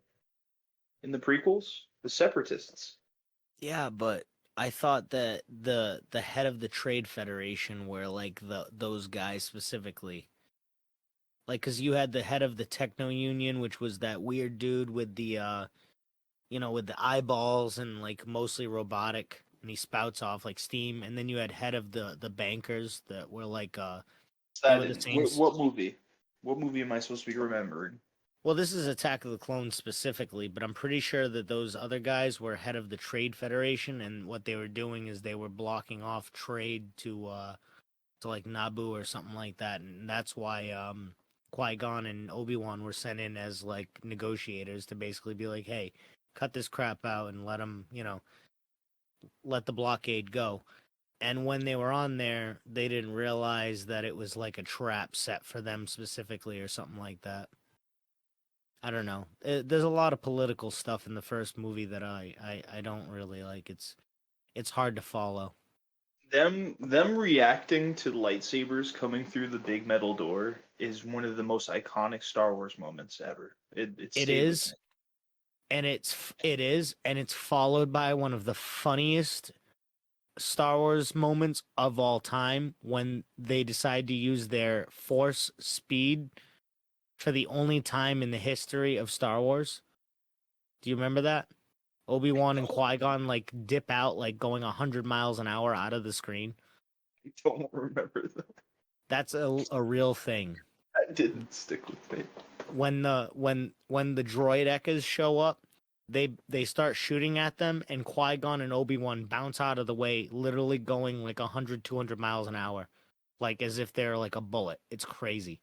in the prequels? The Separatists. Yeah, but I thought that the head of the Trade Federation were like those guys specifically. Like, cause you had the head of the Techno Union, which was that weird dude with the with the eyeballs and like mostly robotic, and he spouts off like steam. And then you had head of the bankers that were like they That were the in same. what movie? What movie am I supposed to be remembering? Well, this is Attack of the Clones specifically, but I'm pretty sure that those other guys were head of the Trade Federation, and what they were doing is they were blocking off trade to like Naboo or something like that, and that's why Qui-Gon and Obi-Wan were sent in as like negotiators to basically be like, hey, cut this crap out and let them, let the blockade go. And when they were on there, they didn't realize that it was like a trap set for them specifically or something like that. I don't know. There's a lot of political stuff in the first movie that I don't really like. It's hard to follow. Them reacting to lightsabers coming through the big metal door is one of the most iconic Star Wars moments ever. It It stayed with is, me. and it's followed by one of the funniest Star Wars moments of all time when they decide to use their force speed for the only time in the history of Star Wars. Do you remember that? Obi-Wan and Qui-Gon like dip out like going 100 miles an hour out of the screen. I don't remember that. That's a real thing. That didn't stick with me. When the droid echas show up, they start shooting at them, and Qui-Gon and Obi-Wan bounce out of the way, literally going like 100, 200 miles an hour, like as if they're like a bullet. It's crazy.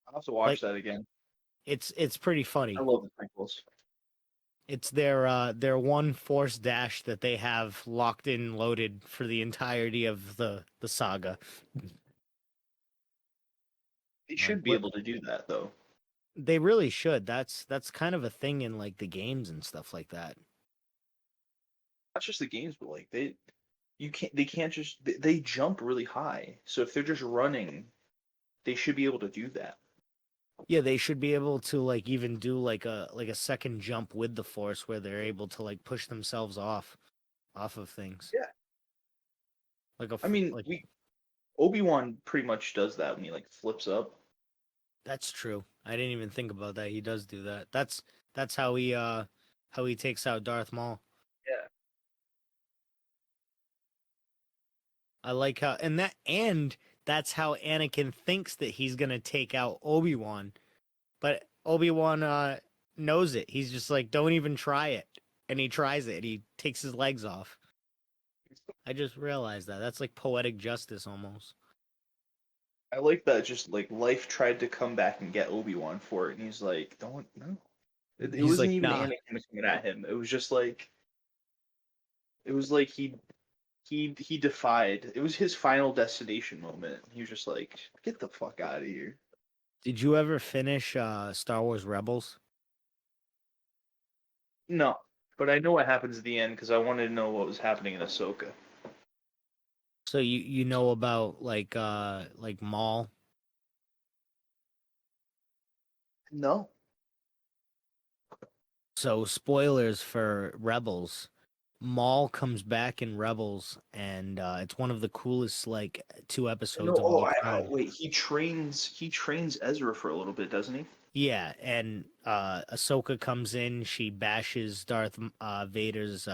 I'll have to watch Like that again. it's pretty funny. I love the prequels. It's their one force dash that they have locked in loaded for the entirety of the saga. They should be able to do that though. They really should. That's kind of a thing in like the games and stuff like that. Not just the games, but like they can't just they jump really high. So if they're just running, they should be able to do that. Yeah, they should be able to like even do like a second jump with the force where they're able to like push themselves off of things. Yeah. Like a I mean, like Obi-Wan pretty much does that when he like flips up. that's true. I didn't even think about that. He does do that. That's how he takes out Darth Maul. Yeah. I like how and that's how Anakin thinks that he's gonna take out Obi-Wan, but Obi-Wan knows it. He's just like, don't even try it, and he tries it. He takes his legs off. I just realized that. That's like poetic justice almost. I like that. Just like life tried to come back and get Obi-Wan for it, and he's like, "Don't no." It He's wasn't like, even nah. Anakin coming at him. It was just like it was like he defied. It was his final destination moment. He was just like, "Get the fuck out of here." Did you ever finish Star Wars Rebels? No, but I know what happens at the end because I wanted to know what was happening in Ahsoka. So you know about like Maul? No. So spoilers for Rebels. Maul comes back in Rebels, and it's one of the coolest like two No. episodes of Oh, all time. wait. He trains Ezra for a little bit, doesn't he? Yeah, and Ahsoka comes in, she bashes Darth Vader's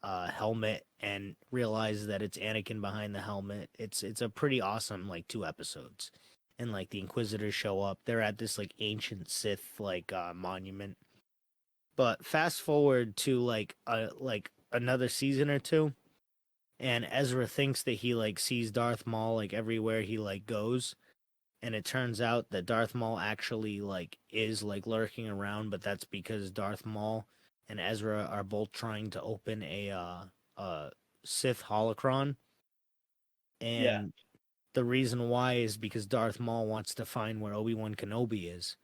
helmet and realizes that it's Anakin behind the helmet. It's a pretty awesome like two episodes. And like the Inquisitors show up. They're at this like ancient Sith like monument. But fast forward to like another season or two, and Ezra thinks that he like sees Darth Maul like everywhere he like goes, and it turns out that Darth Maul actually like is like lurking around, but that's because Darth Maul and Ezra are both trying to open a Sith holocron, Yeah. and the reason why is because Darth Maul wants to find where Obi-Wan Kenobi is.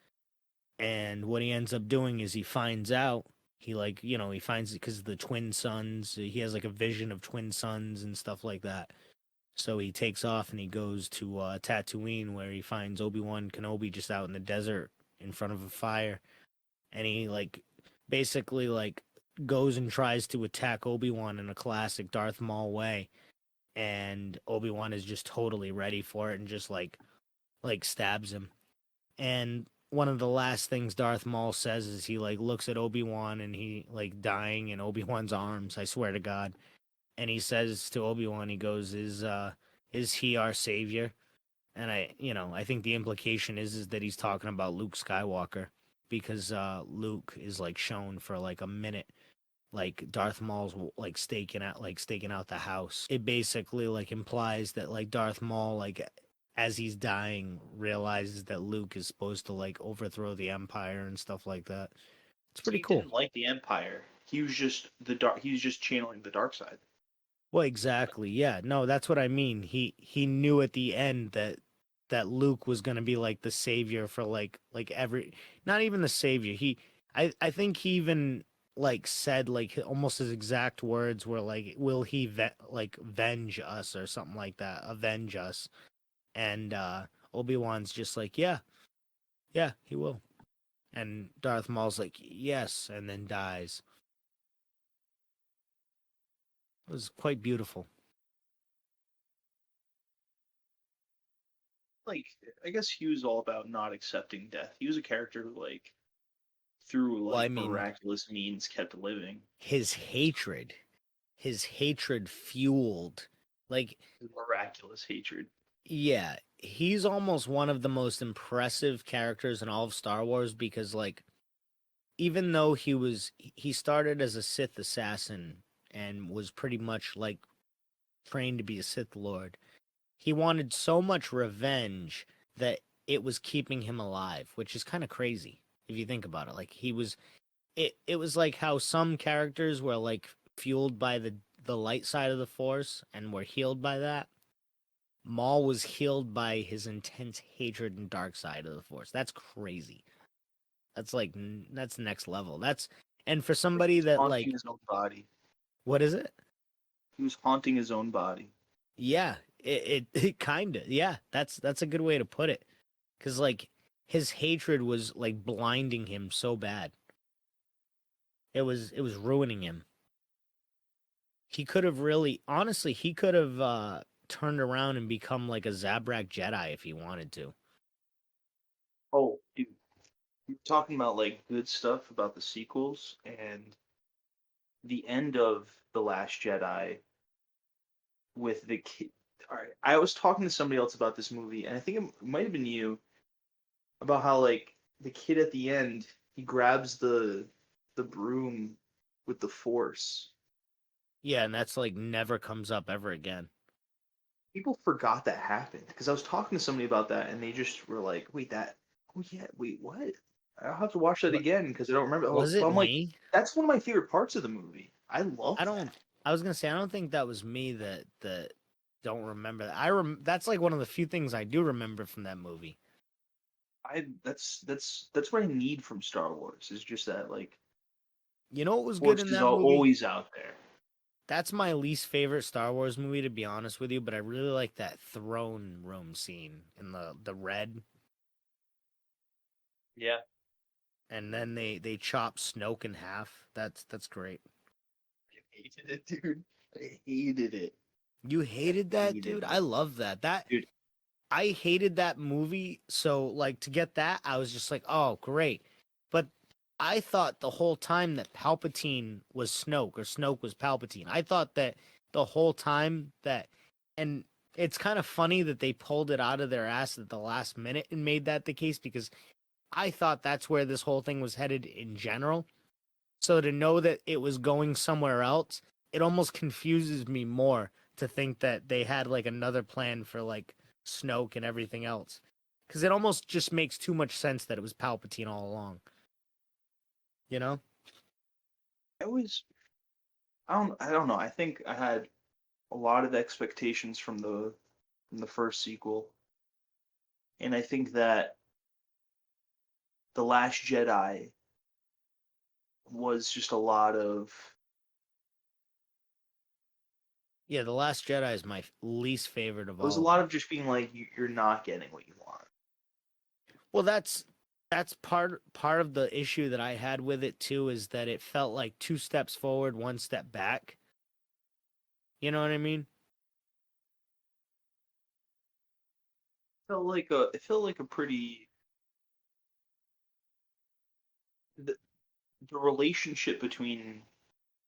And what he ends up doing is he finds out he like he finds it because of the twin sons. He has like a vision of twin sons and stuff like that. So he takes off and he goes to Tatooine where he finds Obi-Wan Kenobi just out in the desert in front of a fire, and he like basically like goes and tries to attack Obi-Wan in a classic Darth Maul way, and Obi-Wan is just totally ready for it and just like stabs him. And one of the last things Darth Maul says is he like looks at Obi-Wan and he like dying in Obi-Wan's arms, I swear to God. And he says to Obi-Wan, he goes, is he our savior? And I think the implication is that he's talking about Luke Skywalker, because Luke is like shown for like a minute like Darth Maul's like staking out the house. It basically like implies that like Darth Maul like as he's dying realizes that Luke is supposed to like overthrow the Empire and stuff like that. It's So pretty he cool. didn't like the Empire. He was just the dark. He was just channeling the dark side. Well, exactly. Yeah. No, that's what I mean. He knew at the end that Luke was going to be like the savior for like every, not even the savior. I think he even like said like almost his exact words were like, will he like venge us or something like that, avenge us. And Obi-Wan's just like, yeah, he will. And Darth Maul's like, yes, and then dies. It was quite beautiful. Like, I guess he was all about not accepting death. He was a character who, like, through Well, I like mean, miraculous means, kept living. his hatred, his hatred fueled, like, Miraculous hatred. yeah, he's almost one of the most impressive characters in all of Star Wars because, like, even though he started as a Sith assassin and was pretty much like trained to be a Sith Lord, he wanted so much revenge that it was keeping him alive, which is kind of crazy if you think about it. Like it was like how some characters were like fueled by the light side of the Force and were healed by that. Maul was healed by his intense hatred and dark side of the Force. That's crazy. That's like that's next level. That's and for Like he somebody was that haunting like his own body. what is it? He was haunting his own body. Yeah, it kind of yeah. That's a good way to put it. Cause like his hatred was like blinding him so bad. It was ruining him. He could have really honestly he could have turned around and become like a Zabrak Jedi if he wanted to. Oh, dude, you're talking about like good stuff about the sequels and the end of The Last Jedi with the kid. All right, I was talking to somebody else about this movie, and I think it might have been you about how like the kid at the end he grabs the broom with the Force. Yeah, and that's like never comes up ever again. People forgot that happened because I was talking to somebody about that, and they just were like, "Wait, that? Oh yeah, wait, what? I'll have to watch that What again because I don't remember." Oh, was but it I'm like, me? that's one of my favorite parts of the movie. I I love don't. that. I was gonna say I don't think that was me that don't remember that. That's like one of the few things I do remember from that movie. That's what I need from Star Wars is just that like You know what was good Force in is that movie? always out there. That's my least favorite Star Wars movie, to be honest with you. But I really like that throne room scene in the red, Yeah, and then they chop Snoke in half. That's great. I hated it, dude. I hated it. You I hated that, hated dude? I it, love that. dude. I hated that movie. So like to get that, I was just like, oh great. But I thought the whole time that Palpatine was Snoke or Snoke was Palpatine. I thought that the whole time that, and it's kind of funny that they pulled it out of their ass at the last minute and made that the case because I thought that's where this whole thing was headed in general. So to know that it was going somewhere else, it almost confuses me more to think that they had like another plan for like Snoke and everything else. Because it almost just makes too much sense that it was Palpatine all along. You know? I was I don't know. I think I had a lot of expectations from the first sequel, and I think that the Last Jedi was just a lot of Yeah, The Last Jedi is my least favorite of it was a all of lot them. of just being like you're not getting what you want. Well, that's part of the issue that I had with it too is that it felt like two steps forward, one step back. You know what I mean? It felt like a pretty the, the relationship between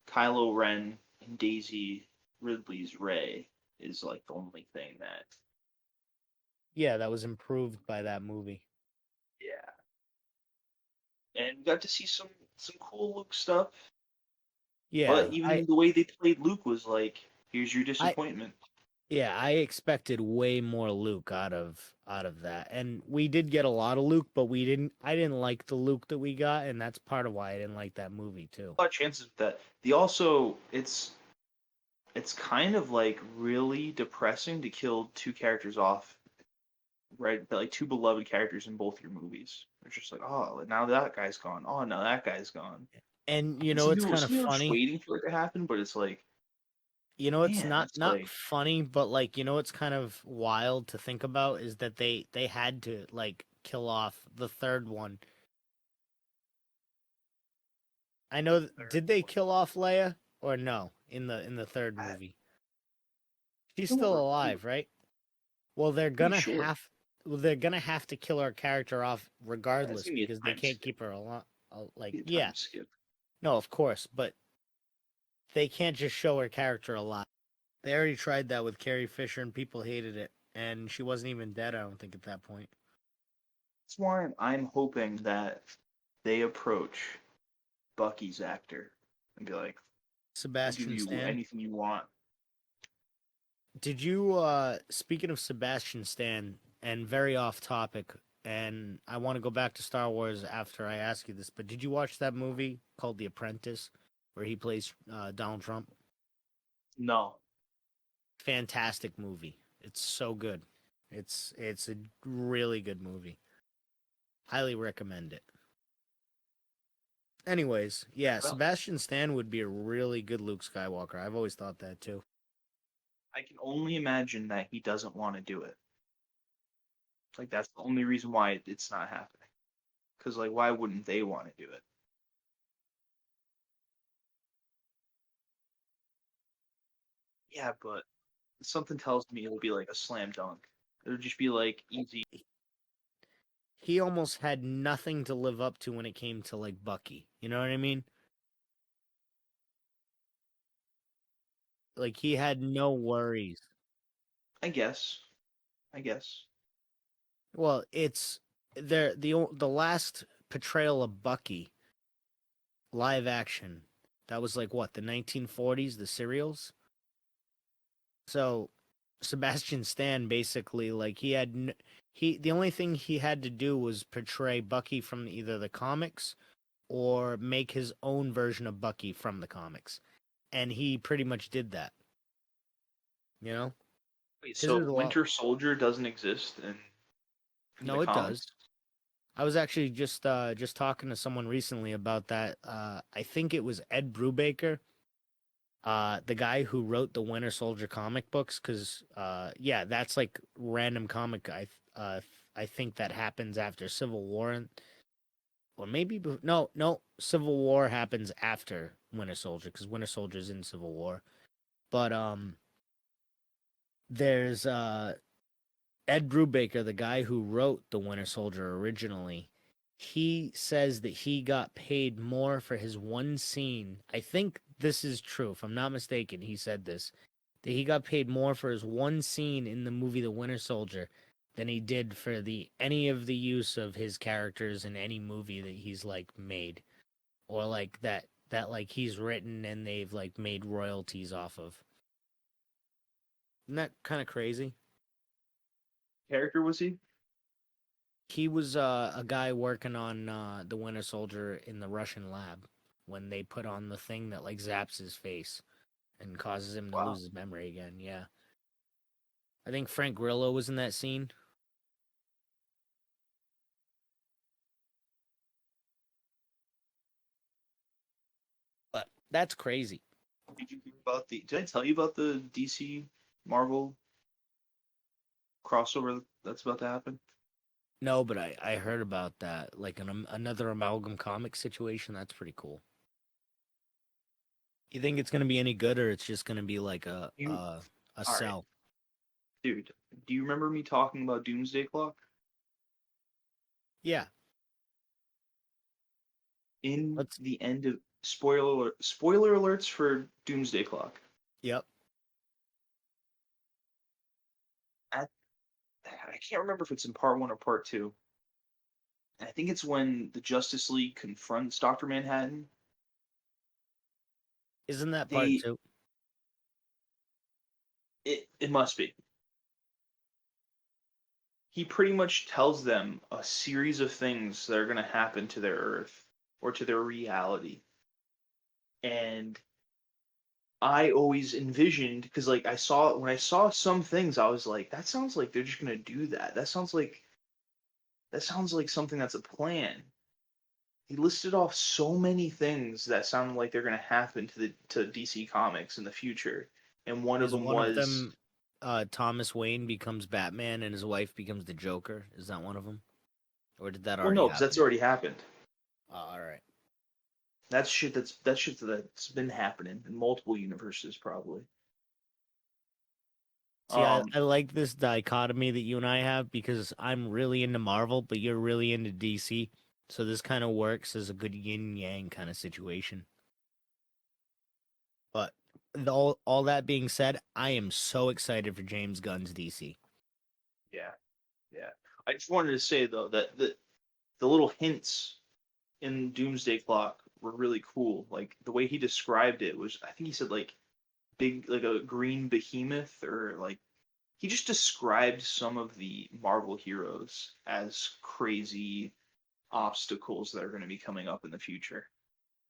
Kylo Ren and Daisy Ridley's Rey is like the only thing that Yeah, that was improved by that movie. yeah. And we got to see some cool Luke stuff, but Yeah, even the way they played Luke was like, here's your I disappointment. Yeah, I expected way more Luke out of that. And we did get a lot of Luke, but I didn't like the Luke that we got, and that's part of why I didn't like that movie too. A lot of chances with that. The also it's kind of like really depressing to kill two characters off, right? Like two beloved characters in both your movies. It's just like, oh, now that guy's gone. Oh, now that guy's gone. And you And know some it's people, kind of some people are just funny. waiting for it to happen, but it's like, You know it's man, not that's not like, funny, but like you know it's kind of wild to think about is that they had to like kill off the third one I know. Did they kill off Leia or no in the third I movie? She's don't still remember. alive, right? Well, Pretty sure. they're gonna have to kill her character off That's regardless gonna be because a they time can't skip. keep her alive. Like, Be a yeah, time skip. no, of course, but they can't just show her character alive. They already tried that with Carrie Fisher, and people hated it. And she wasn't even dead, I don't think, at that point. That's why I'm hoping that they approach Bucky's actor and be like, "We'll give Sebastian you Stan. anything you want." Did you, speaking of Sebastian Stan, and very off topic, and I want to go back to Star Wars after I ask you this, but did you watch that movie called The Apprentice, where he plays Donald Trump? No. Fantastic movie. It's so good. It's a really good movie. Highly recommend it. Anyways, yeah, Well, Sebastian Stan would be a really good Luke Skywalker. I've always thought that too. I can only imagine that he doesn't want to do it. Like that's the only reason why it's not happening. Because like, why wouldn't they want to do it? Yeah, but something tells me it'll be like a slam dunk. It'll just be like easy. He almost had nothing to live up to when it came to like Bucky. You know what I mean? Like he had no worries. I guess. I guess. Well, it's the last portrayal of Bucky live action. That was like what, the 1940s, the serials. So Sebastian Stan basically like he the only thing he had to do was portray Bucky from either the comics or make his own version of Bucky from the comics. And he pretty much did that, you know? Wait, His so is a lot. Winter Soldier doesn't exist in the No, it does. comics? I was actually just talking to someone recently about that. I think it was Ed Brubaker, the guy who wrote the Winter Soldier comic books, because yeah, that's like random comic. I think that happens after Civil War, or maybe no, Civil War happens after Winter Soldier because Winter Soldier's in Civil War. But there's Ed Brubaker, the guy who wrote the Winter Soldier originally. He says that he got paid more for his one scene. I think this is true. If I'm not mistaken, he said this, that he got paid more for his one scene in the movie The Winter Soldier than he did for the any of the use of his characters in any movie that he's like made, or like that like he's written and they've like made royalties off of. Isn't that kind of crazy? Character was he? He was a guy working on the Winter Soldier in the Russian lab when they put on the thing that like zaps his face and causes him to Wow. lose his memory again. Yeah, I think Frank Grillo was in that scene. But that's crazy. Did you hear about the? Did I tell you about the DC Marvel crossover that's about to happen? No, but I heard about that, like another amalgam comic situation. That's pretty cool. You think it's gonna be any good, or it's just gonna be like You a all right, sell? dude? Do you remember me talking about Doomsday Clock? Yeah. In Let's. the end of spoiler alerts for Doomsday Clock. Yep. At, I can't remember if it's in part one or part two. I think it's when the Justice League confronts Doctor Manhattan. Isn't that part They two? it must be. He pretty much tells them a series of things that are going to happen to their Earth or to their reality, and I always envisioned because like I saw when I saw some things, I was like, that sounds like they're just gonna do that. That sounds like something that's a plan. He listed off so many things that sounded like they're gonna happen to DC Comics in the future, and one of Is them one of was, them Thomas Wayne becomes Batman and his wife becomes the Joker? Is that one of them? Or did that well, already no, because that's happen? already happened. Oh, all right. That's shit that's been happening in multiple universes probably. See, I, Um, I like this dichotomy that you and I have because I'm really into Marvel, but you're really into DC. So this kind of works as a good yin yang kind of situation. But all that being said, I am so excited for James Gunn's DC. yeah, yeah. I just wanted to say though that the little hints in Doomsday Clock were really cool. Like the way he described it was, I think he said like big, like a green behemoth, or like he just described some of the Marvel heroes as crazy obstacles that are going to be coming up in the future.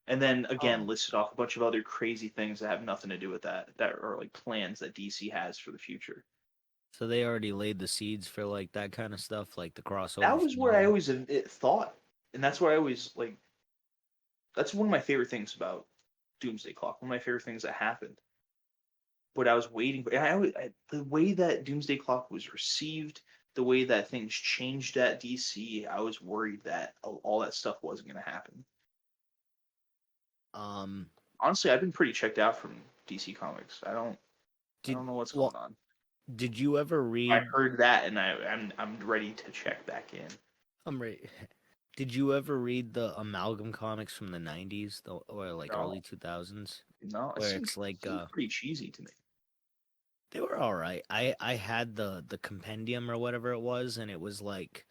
And then again Oh, listed off a bunch of other crazy things that have nothing to do with that are like plans that DC has for the future. so they already laid the seeds for like that kind of stuff, like the crossover That from was where I Marvel. always thought, and that's where I always like. That's one of my favorite things about Doomsday Clock. One of my favorite things that happened. What I was waiting for, the way that Doomsday Clock was received, the way that things changed at DC, I was worried that all that stuff wasn't going to happen. Um, Honestly, I've been pretty checked out from DC Comics. I did don't know what's well, going on. did you ever I read? heard that, and I'm ready to check back in. I'm right. Did you ever read the Amalgam comics from the '90s, or like No, early 2000s, no, where it's it like seemed pretty cheesy to me. they were all right. I had the compendium or whatever it was, and it was like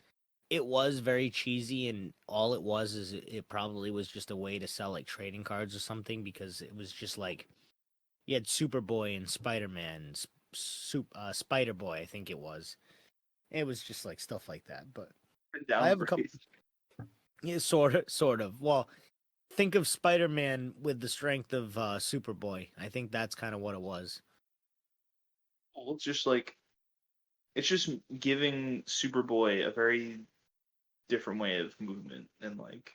it was very cheesy, and all it was is it probably was just a way to sell like trading cards or something because it was just like you had Superboy and Spider Man, Spider Boy, I think it was. It was just like stuff like that. But I have a couple. Downgrade. Yeah, sort of. Well, think of Spider Man with the strength of Superboy. I think that's kind of what it was, Well, it's just giving Superboy a very different way of movement, and like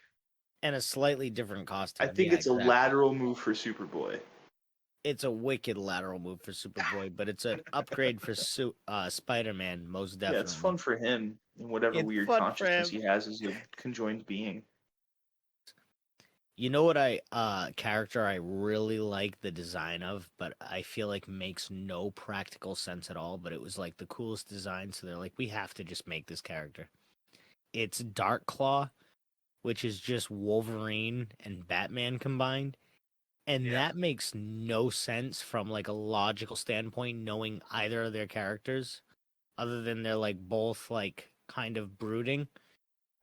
and a slightly different I costume. think Yeah, it's a exactly. lateral move for Superboy. It's a wicked lateral move for Superboy, but it's an upgrade for Spider Man, most Yeah, it's definitely. fun for him and whatever It's weird fun for consciousness him. he has as a conjoined being. You know what character I really like the design of, but I feel like makes no practical sense at all, but it was like the coolest design, so they're like, we have to just make this character. It's Dark Claw, which is just Wolverine and Batman combined. And Yeah. that makes no sense from like a logical standpoint, knowing either of their characters, other than they're like both like kind of brooding.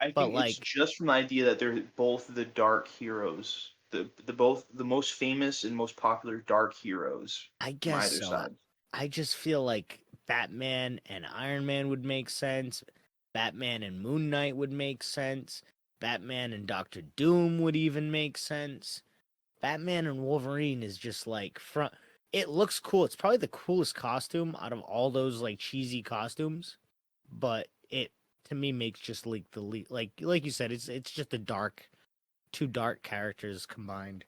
I But think it's like, just from the idea that they're both the dark heroes, the both the most famous and most popular dark heroes I from guess either so. side. I just feel like Batman and Iron Man would make sense. Batman and Moon Knight would make sense. Batman and Doctor Doom would even make sense. Batman and Wolverine is just like front. It looks cool. It's probably the coolest costume out of all those like cheesy costumes, but it to me makes just like like you said, it's just a two dark characters combined.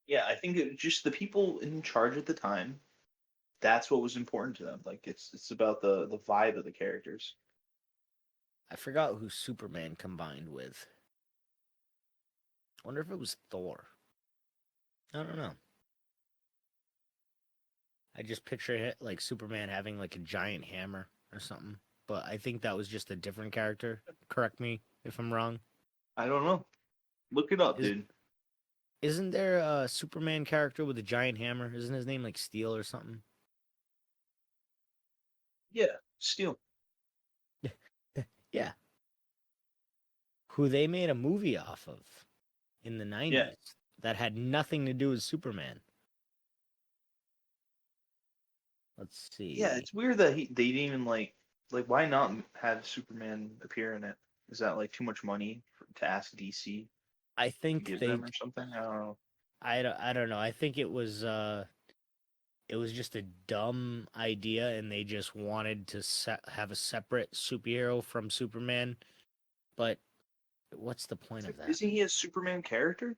Yeah, I think it just the people in charge at the time, that's what was important to them. Like it's about the vibe of the characters. I forgot who Superman combined with. Wonder if it was Thor. I don't know. I just picture it like Superman having like a giant hammer or something. But I think that was just a different character. Correct me if I'm wrong. I don't know. Look it up, Is dude. isn't there a Superman character with a giant hammer? Isn't his name like Steel or something? Yeah, Steel. Yeah. Who they made a movie off of in the Yeah, 90s that had nothing to do with Superman. Let's yeah. see. It's weird that they didn't even like why not have Superman appear in it? Is that like too much money to ask DC I to think give them or something? I don't know. I don't know. I think it was just a dumb idea and they just wanted to have a separate superhero from Superman, but what's the point of that? Isn't he a Superman character?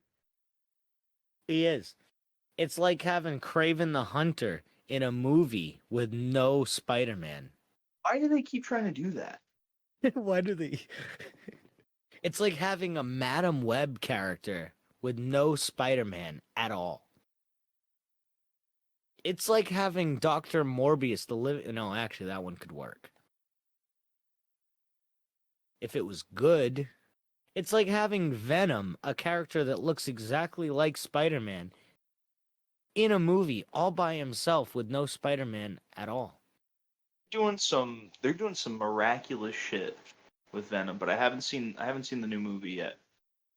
He is. It's like having Craven the Hunter in a movie with no Spider-Man. Why do they keep trying to do that? Why do they? It's like having a Madam Web character with no Spider-Man at all. It's like having Dr. Morbius the live. No, actually, that one could work if it was good. It's like having Venom, a character that looks exactly like Spider-Man, in a movie all by himself with no Spider-Man at all. They're doing some miraculous shit with Venom, but I haven't seen the new movie yet.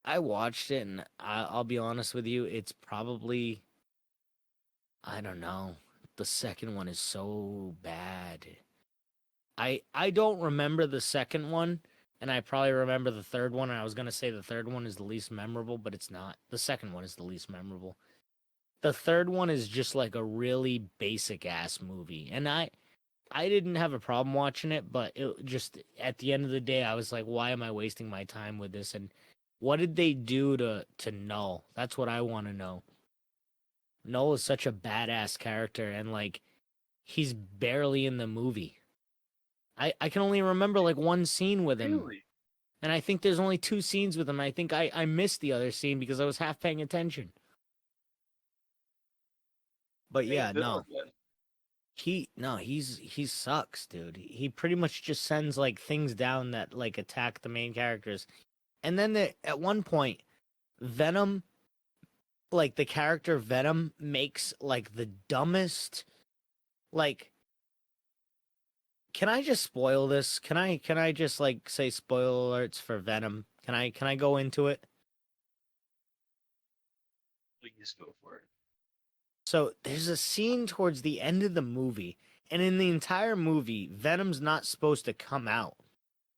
I watched it, and I'll be honest with you, it's probably, I don't know. The second one is so bad. I don't remember the second one, and I probably remember the third one. And I was gonna say the third one is the least memorable, but it's not. The second one is the least memorable. The third one is just like a really basic ass movie, and I didn't have a problem watching it, but it just at the end of the day, I was like, why am I wasting my time with this? And what did they do to Null? That's what I want to know. Null is such a badass character, and like he's barely in the movie. I can only remember like one scene with him. Really? And I think there's only two scenes with him. I think I missed the other scene because I was half paying attention. But yeah, no. He sucks, dude. He pretty much just sends like things down that like attack the main characters. And then at one point, Venom, like the character Venom makes like the dumbest like can I just spoil this? Can I just like say spoiler alerts for Venom? Can I go into it? Please go for it. So there's a scene towards the end of the movie, and in the entire movie, Venom's not supposed to come out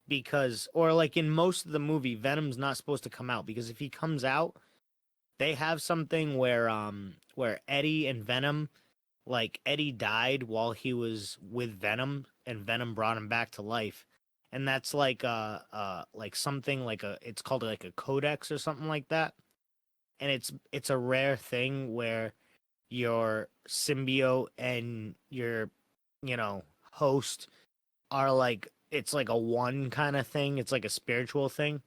because, or like in most of the movie, Venom's not supposed to come out because if he comes out, they have something where Eddie and Venom, like Eddie died while he was with Venom, and Venom brought him back to life, and that's like something like it's called like a codex or something like that, and it's a rare thing where your symbiote and your, host are like, it's like a one kind of thing. It's like a spiritual thing.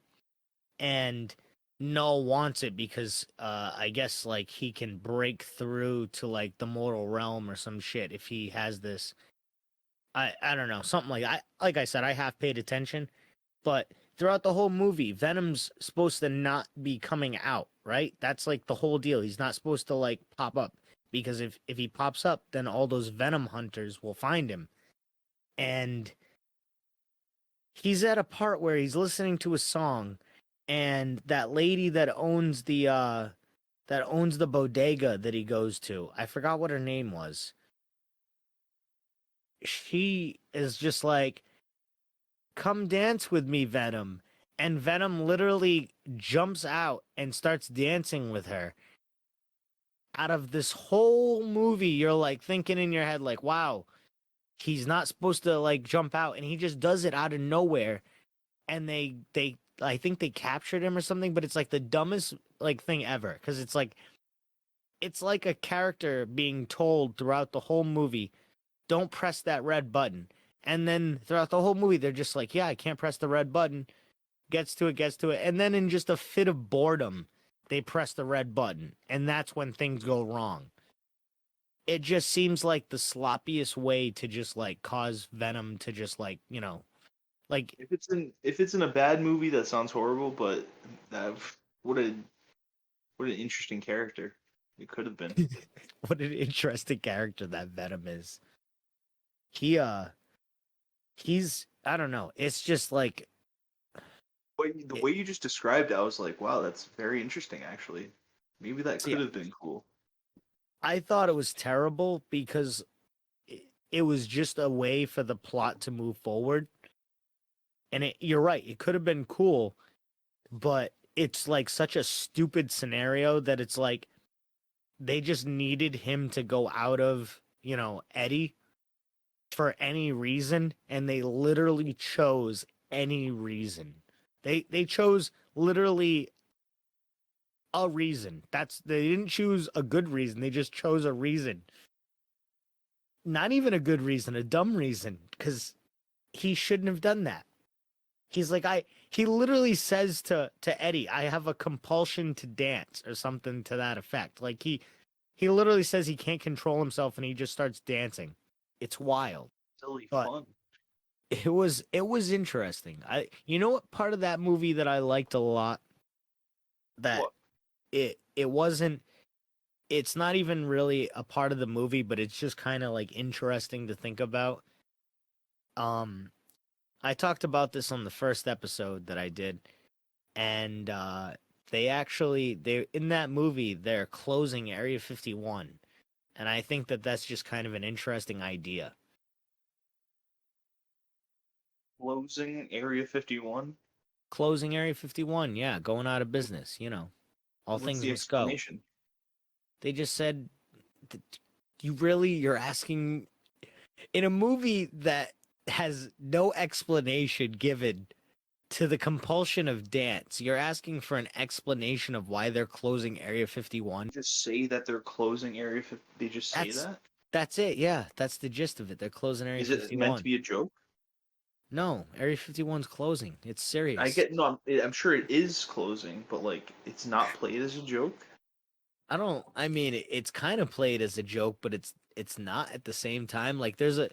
And Null wants it because I guess like he can break through to like the mortal realm or some shit if he has this. I don't know, something like I said, I half paid attention, but throughout the whole movie, Venom's supposed to not be coming out, right? That's like the whole deal. He's not supposed to like pop up because if he pops up, then all those Venom hunters will find him. And he's at a part where he's listening to a song, and that lady that owns the bodega that he goes to, I forgot what her name was. She is just like, come dance with me, Venom. And Venom literally jumps out and starts dancing with her. Out of this whole movie, you're like thinking in your head, like, wow, he's not supposed to like jump out. And he just does it out of nowhere. And I think they captured him or something, but it's like the dumbest like thing ever. Cause it's like a character being told throughout the whole movie, don't press that red button. And then throughout the whole movie, they're just like, yeah, I can't press the red button. Gets to it. And then in just a fit of boredom, they press the red button. And that's when things go wrong. It just seems like the sloppiest way to just like cause Venom to just like, like If it's in a bad movie, that sounds horrible. But that what a what an interesting character it could have been. what an interesting character that Venom is. He he's I don't know. It's just like The way you just described it, I was like, wow, that's very interesting. Actually, maybe that see, could have been cool. I thought it was terrible because it was just a way for the plot to move forward. And you're right, it could have been cool, but it's like such a stupid scenario that it's like they just needed him to go out of, Eddie for any reason, and they literally chose any reason. They chose literally a reason. They didn't choose a good reason. They just chose a reason. Not even a good reason, a dumb reason, because he shouldn't have done that. He's like, he literally says to Eddie, I have a compulsion to dance or something to that effect. Like he literally says he can't control himself and he just starts dancing. It's wild. Silly But fun. it was interesting. You know what part of that movie that I liked a lot, that What? it wasn't, it's not even really a part of the movie, but it's just kind of like interesting to think about. Um I talked about this on the first episode that I did, and they in that movie they're closing Area 51, and I think that that's just kind of an interesting idea. Closing Area 51? Closing Area 51, yeah, going out of business, all What's things the must go. explanation? They just said, that you're asking in a movie that has no explanation given to the compulsion of dance. You're asking for an explanation of why they're closing Area 51. Just say that they're closing Area 50. They just say That's that? that's it. Yeah, that's the gist of it. They're closing Area Is it meant to 51. be a joke? No, Area 51's closing. It's I serious. get no. I'm sure it is closing, but like it's not played as a joke. I mean, it's kind of played as a joke, but it's not at the same time. Like the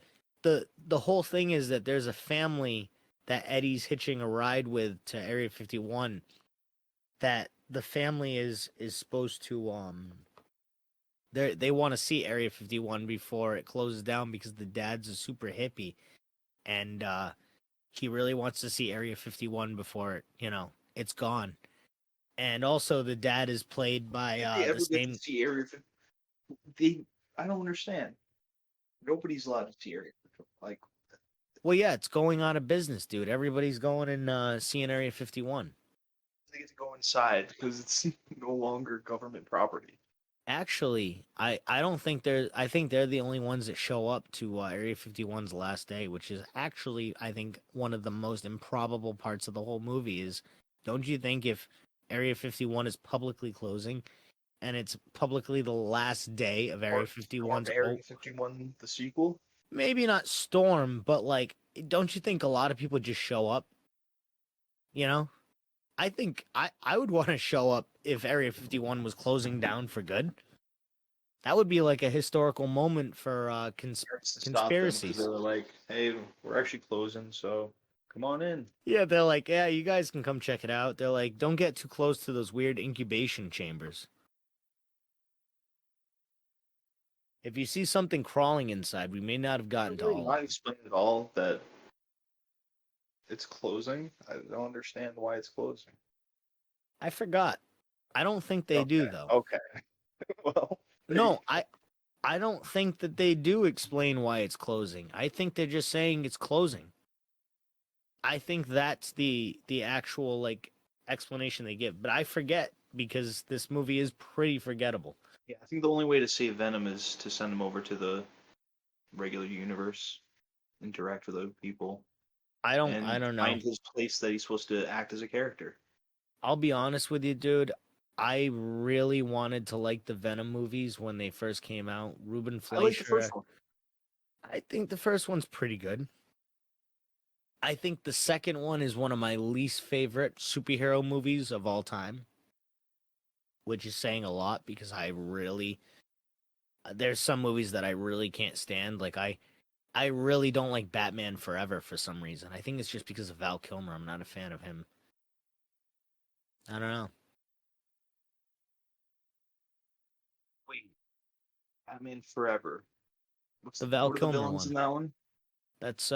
whole thing is that there's a family that Eddie's hitching a ride with to Area 51, that the family is supposed to they want to see Area 51 before it closes down because the dad's a super hippie, and he really wants to see Area 51 before it's gone. And also the dad is played by If they the ever get to same. see Area 50, they. I don't understand. Nobody's allowed to see Area 50. Like Well, yeah, it's going out of business, dude. Everybody's going and seeing Area 51. they get to go inside because it's no longer government property. Actually, I don't think I think they're the only ones that show up to Area 51's last day, which is actually, I think, one of the most improbable parts of the whole movie is, don't you think if Area 51 is publicly closing and it's publicly the last day of Area Or Storm 51's, Area 51, the sequel. maybe not storm, but like, don't you think a lot of people just show up? You know? I think I would want to show up if Area 51 was closing down for good. That would be like a historical moment for Parents to stop them because they conspiracies. were like, "Hey, we're actually closing, so come on in." Yeah, they're like, yeah, you guys can come check it out. They're like, don't get too close to those weird incubation chambers. If you see something crawling inside, we may not have gotten to Really all of not them. explain at all that it's closing. I don't understand why it's closing. I forgot. I don't think they do Okay. though. Okay. Well, there you No, I don't think that they do explain why it's closing. I think they're just saying it's closing. I think that's the actual like explanation they give, but I forget because this movie is pretty forgettable. yeah, I think the only way to save Venom is to send him over to the regular universe, interact with other people, I and don't know. find his place that he's supposed to act as a character. I'll be honest with you, dude. I really wanted to like the Venom movies when they first came out. Ruben I like the first Fleischer. one. I think the first one's pretty good. I think the second one is one of my least favorite superhero movies of all time, which is saying a lot because I really there's some movies that I really can't stand. Like I really don't like Batman Forever for some reason. I think it's just because of Val Kilmer. I'm not a fan of him. I don't know. Wait, Batman Forever. The Val What are the Kilmer villains in one. that one? That's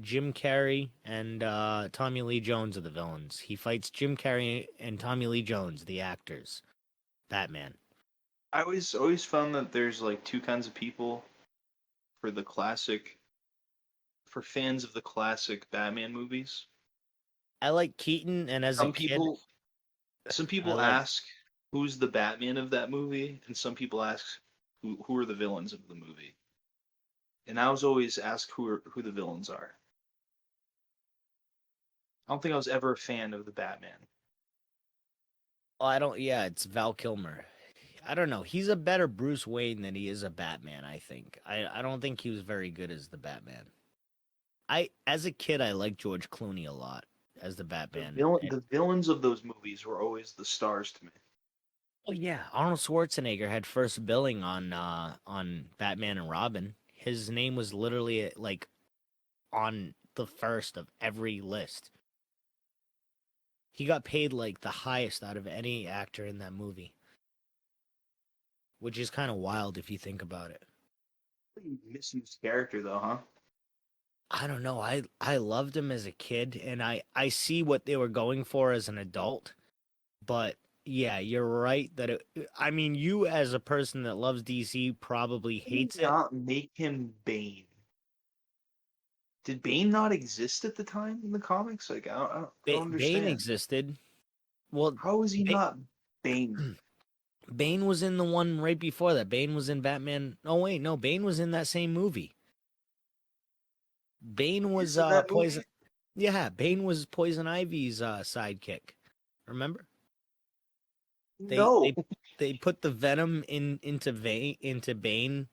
Jim Carrey and Tommy Lee Jones are the villains. He fights Jim Carrey and Tommy Lee Jones, the actors. Batman. I always found that there's like two kinds of people for the classic for fans of the classic Batman movies. I like Keaton, and as a Some kid, people some I people like. ask who's the Batman of that movie, and some people ask who are the villains of the movie. And I was always asked who the villains are. I don't think I was ever a fan of the Batman. Oh, I don't. Yeah, it's Val Kilmer. I don't know. He's a better Bruce Wayne than he is a Batman. I think. I don't think he was very good as the Batman. I as a kid I liked George Clooney a lot as the Batman. The villains of those movies were always the stars to me. Oh yeah, Arnold Schwarzenegger had first billing on Batman and Robin. His name was literally like on the first of every list. He got paid like the highest out of any actor in that movie, which is kind of wild if you think about it. Pretty misused character though, huh? I don't know. I loved him as a kid, and I see what they were going for as an adult. But yeah, you're right that I mean, you as a person that loves DC probably Why did hates they it. not make him Bane? Did Bane not exist at the time in the comics? Like I don't Bane understand. existed. Well, How is he ba- not Bane? Bane was in the one right before that. Bane was in Batman. Oh wait, no, Bane was in that same movie. Bane Is was in that Poison. movie? Yeah, Bane was Poison Ivy's sidekick. Remember? They No. they they put the venom into Bane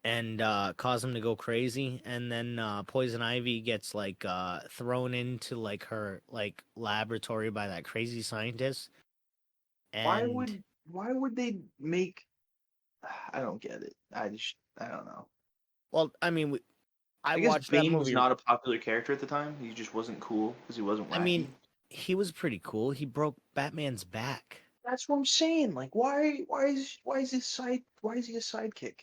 and cause him to go crazy, and then Poison Ivy gets like thrown into like her like laboratory by that crazy scientist. Why And would why would they make I don't get it. I don't know. well, I mean, I I guess watched that Bane was movie. not a popular character at the time. He just wasn't cool because he wasn't I mean, wacky. he was pretty cool. He broke Batman's back. That's what I'm saying. Like why is why is he a sidekick?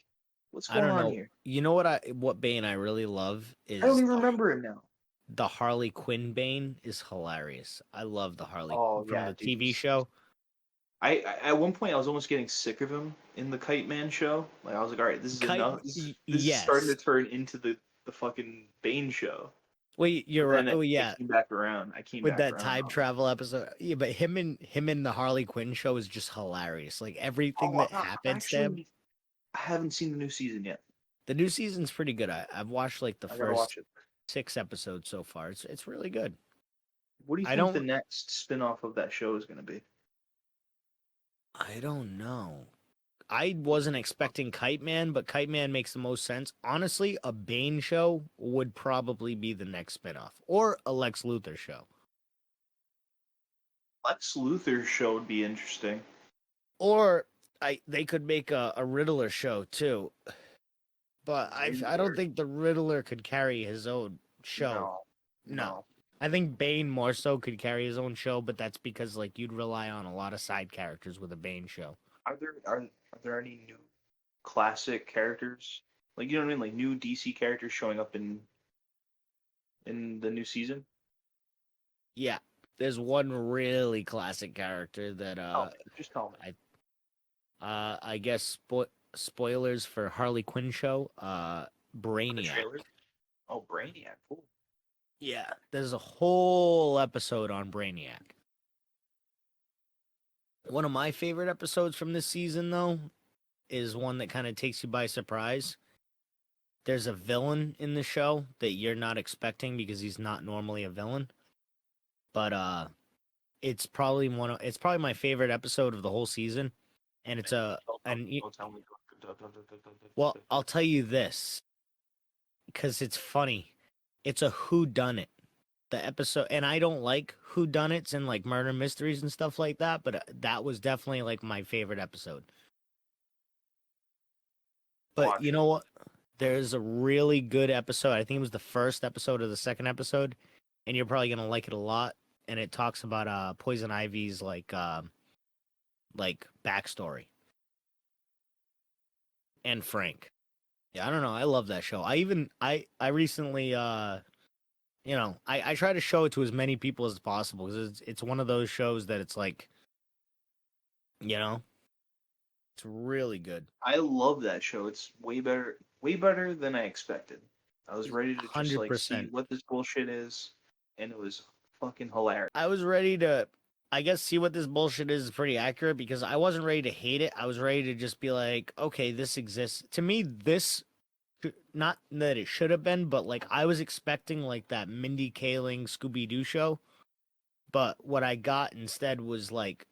What's I going don't on know. here? You know what Bane I really love I don't is even remember him now. the Harley Quinn Bane is hilarious. I love the Harley Oh from yeah, the dude. TV show. At one point I was almost getting sick of him in the Kite Man show. Like I was like, all right, this is enough. This is starting to Yes. turn into the fucking Bane show. Wait, you're But right. then Oh I yeah, came back around. I came with back that around time on it. travel episode. Yeah, but him and the Harley Quinn show is just hilarious. Like everything Oh, that happens to him. I haven't seen the new season yet. The new season's pretty good. I've watched like the I gotta first watch it. 6 episodes so far. It's really good. What do you I think the don't next spin-off of that show is gonna be? I don't know. I wasn't expecting Kite Man, but Kite Man makes the most sense. Honestly, a Bane show would probably be the next spinoff, or a Lex Luthor show, Lex Luthor's show would be interesting. or they could make a Riddler show too. But I don't Riddler. think the Riddler could carry his own show. No, No, no. I think Bane more so could carry his own show, but that's because like you'd rely on a lot of side characters with a Bane show. Are there any new classic characters? Like you know what I mean? Like new DC characters showing up in the new season? Yeah, there's one really classic character that Tell me. Just tell me. I guess spoilers for Harley Quinn show. The Brainiac. trailer? Oh, Brainiac. Cool. Yeah, there's a whole episode on Brainiac. One of my favorite episodes from this season, though, is one that kind of takes you by surprise. There's a villain in the show that you're not expecting because he's not normally a villain. But it's probably my favorite episode of the whole season, and it's a and Don't tell me. well, I'll tell you this because it's funny. It's a who done it. The episode, and I don't like who done it's and like murder mysteries and stuff like that, but that was definitely like my favorite episode. But Watch you it. know what? There's a really good episode. I think it was the first episode of the second episode, and you're probably gonna like it a lot. And it talks about Poison Ivy's like backstory and Frank. Yeah, I don't know. I love that show. I recently I try to show it to as many people as possible because it's one of those shows that it's like, you know, it's really good. I love that show. It's way better than I expected. I was ready to just Hundred like see percent. what this bullshit is, and it was fucking hilarious. I was ready to, I guess, see what this bullshit is pretty accurate because I wasn't ready to hate it. I was ready to just be like, okay, this exists. To me, not that it should have been, but like I was expecting like that Mindy Kaling Scooby Doo show, but what I got instead was like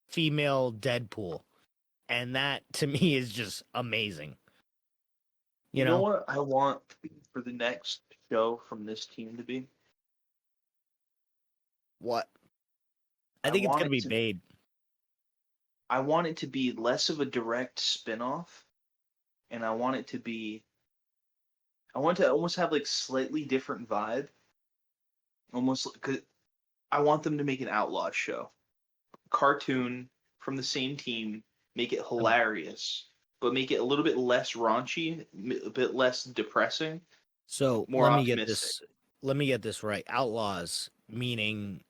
female Deadpool, and that to me is just amazing. You You know know, what I want? for the next show from this team to be? What? I I think it's want gonna it be to Bade. I want it to be less of a direct spin-off, and I want it to be I want to almost have like slightly different vibe. Almost cause I want them to make an outlaw show. Cartoon from the same team, make it hilarious, but make it a little bit less raunchy, a bit less depressing, So more optimistic. let me get this right. Outlaws meaning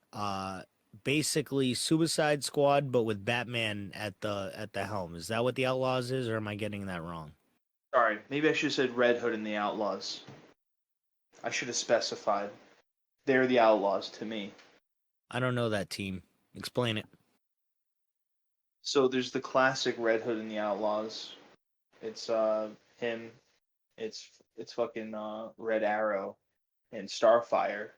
basically Suicide Squad but with Batman at the helm. Is that what the Outlaws is, or am I getting that wrong? Sorry, maybe I should have said Red Hood and the Outlaws. I should have specified. They're the Outlaws to me. I don't know that team. Explain it. So there's the classic Red Hood and the Outlaws. It's him. It's fucking Red Arrow and Starfire.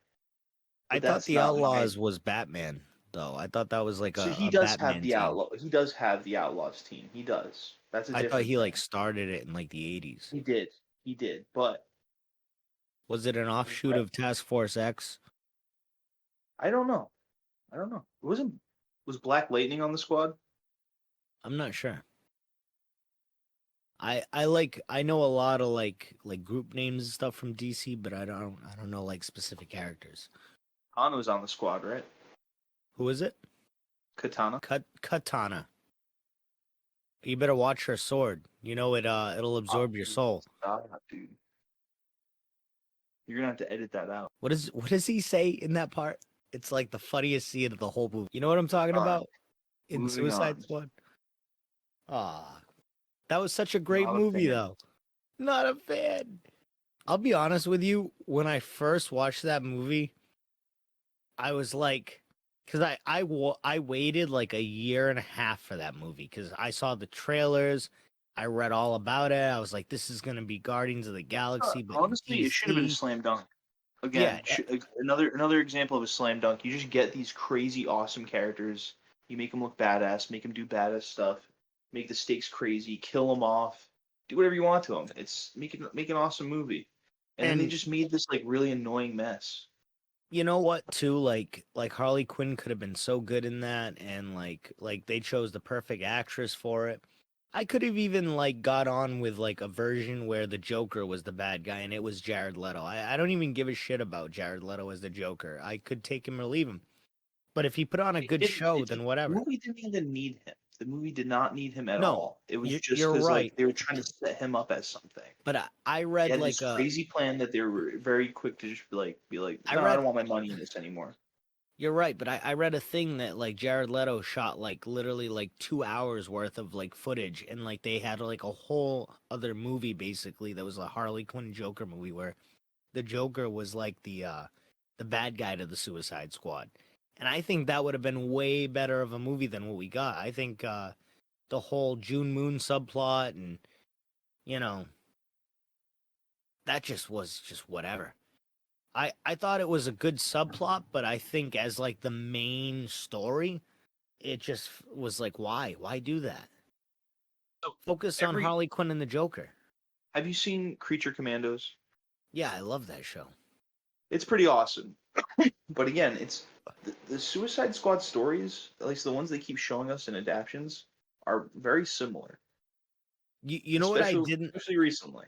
I But thought that's the not my. Outlaws was Batman though. I thought that was like So he a does have Batman the team. outlaw. He does have the Outlaws team. He does. That's a I thought different he like thing. started it in like the 80s. He did. He did. But Was it an offshoot of Task Force X? I don't know. I don't know. Was Black Lightning on the squad? I'm not sure. I know a lot of like group names and stuff from DC, but I don't know like specific characters. Han was on the squad, right? Who is it? Katana. Katana. You better watch her sword. You know it'll absorb your soul. Stop, dude. You're gonna have to edit that out. What does he say in that part? It's like the funniest scene of the whole movie. You know what I'm talking Alright, about? In moving Suicide on. Squad. Ah, that was such a great Not a movie fan. though. Not a fan. I'll be honest with you. When I first watched that movie, I was like, because I waited like a year and a half for that movie because I saw the trailers, I read all about it. I was like, this is gonna be Guardians of the Galaxy, but in Honestly, it should have been a DC. slam dunk. Yeah, Again, another example of a slam dunk. You just get these crazy, awesome characters. You make them look badass, make them do badass stuff, make the stakes crazy, kill them off, do whatever you want to them. It's make an awesome movie. And then they and just made this like really annoying mess. you know what too? Like Harley Quinn could have been so good in that, and like they chose the perfect actress for it. I could have even like got on with like a version where the Joker was the bad guy and it was Jared Leto. I don't even give a shit about Jared Leto as the Joker. I could take him or leave him. But if he put on a good show, then The whatever. movie didn't even need him. The movie did not need him at No, all. It was just you're because like right. they were trying to set him up as something. But I They read had like this a crazy plan that they were very quick to just be like, I no, I read don't want my money in this anymore. You're right, but I read a thing that like Jared Leto shot like literally like 2 hours worth of like footage, and like they had like a whole other movie basically that was a Harley Quinn Joker movie where the Joker was like the bad guy to the Suicide Squad. And I think that would have been way better of a movie than what we got. I think the whole June Moon subplot and you know, that just was just whatever. I thought it was a good subplot, but I think as like the main story, it just was like, why do that? So Focus on every Harley Quinn and the Joker. have you seen Creature Commandos? Yeah, I love that show. It's pretty awesome. But again, it's the Suicide Squad stories, at least the ones they keep showing us in adaptions, are very similar, You know what I didn't? especially recently.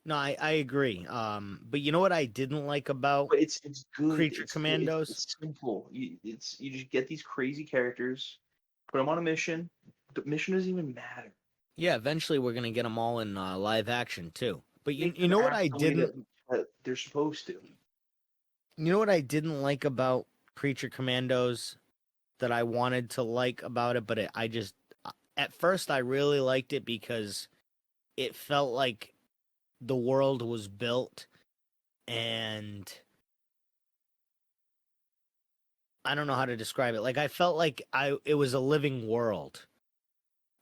No, I agree. But you know what I didn't like about But it's good. Creature Commandos? It's simple. You just get these crazy characters, put them on a mission. The mission doesn't even matter. Yeah, eventually we're gonna get them all in live action too. But Make you them know what act I the way didn't? that they're supposed to. You know what I didn't like about Creature Commandos that I wanted to like about it, but I just at first I really liked it because it felt like the world was built and I don't know how to describe it. Like I felt like it was a living world.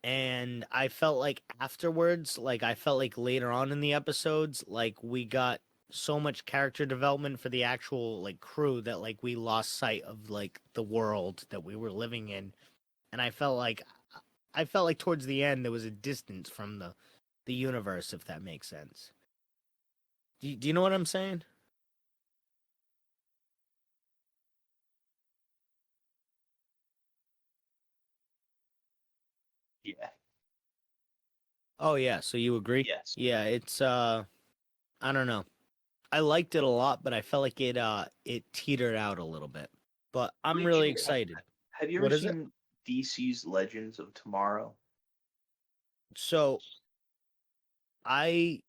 And I felt like afterwards, like I felt like later on in the episodes, like we got so much character development for the actual like crew that like we lost sight of like the world that we were living in. And I felt like towards the end there was a distance from the universe, if that makes sense. Do you know what I'm saying? Yeah. Oh yeah, so you agree? Yes. Yeah, it's I don't know. I liked it a lot, but I felt like it teetered out a little bit. But What I'm did really you excited. have you ever What is it? seen DC's Legends of Tomorrow? So I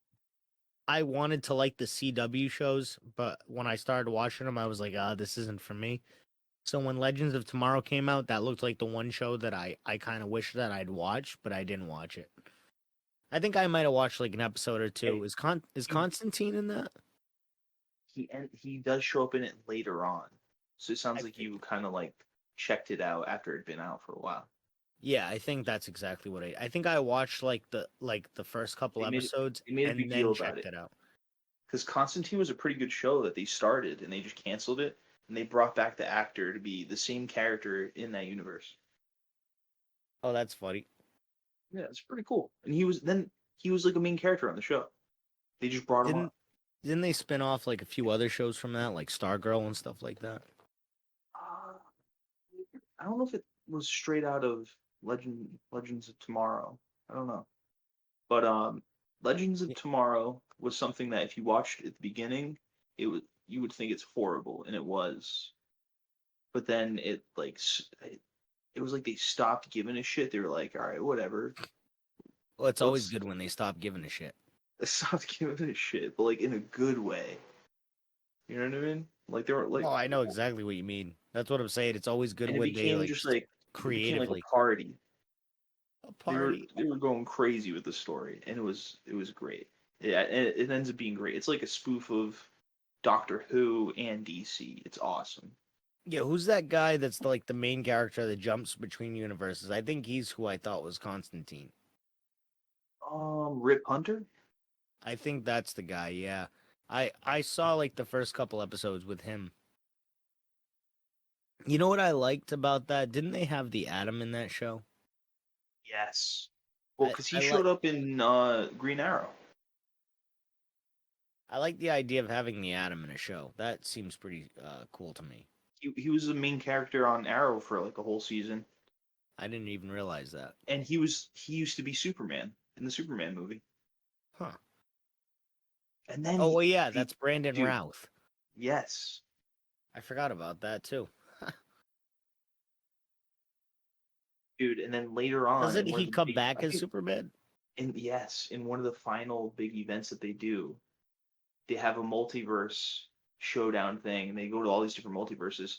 I wanted to like the CW shows, but when I started watching them, I was like, this isn't for me. So when Legends of Tomorrow came out, that looked like the one show that I kind of wish that I'd watch, but I didn't watch it. I think I might have watched like an episode or two. Hey, Is he Constantine in that? he does show up in it later on. So it I sounds like think you kind of like checked it out after it'd been out for a while. Yeah, I think that's exactly what I think I watched like the first couple They made episodes they made a and big deal then about checked it it out. because Constantine was a pretty good show that they started and they just canceled it and they brought back the actor to be the same character in that universe. Oh, that's funny. Yeah, it's pretty cool. And he was like a main character on the show. They just brought him on. Didn't didn't they spin off like a few other shows from that, like Stargirl and stuff like that? Uh, I don't know if it was straight out of Legends of Tomorrow. I don't know. But Legends of Y- Tomorrow was something that if you watched at the beginning, you would think it's horrible, and it was. But then it was like they stopped giving a shit. They were like, all right, whatever. Well, it's always Let's good when they stop giving a shit. stop giving a shit, but like in a good way. You know what I mean? Like they were like, Oh, I know exactly what you mean. That's what I'm saying. It's always good and it when they became like just like it became like a creatively party. a party. They were going crazy with the story, and it was great. Yeah, and it ends up being great. It's like a spoof of Doctor Who and DC. It's awesome. Yeah, who's that guy that's like the main character that jumps between universes? I think he's who I thought was Constantine. Rip Hunter. I think that's the guy. Yeah, I saw like the first couple episodes with him. You know what I liked about that? Didn't they have the Atom in that show? Yes. Well, because he I showed like up in Green Arrow. I like the idea of having the Atom in a show. That seems pretty cool to me. He was the main character on Arrow for like a whole season, I didn't even realize that. and he used to be Superman in the Superman movie. Huh. And then Oh well, yeah, he that's Brandon dude, Routh. yes, I forgot about that too. dude. And then later on, Doesn't in one he of the come big, back I as think, Superman? in one of the final big events that they do, they have a multiverse showdown thing, and they go to all these different multiverses,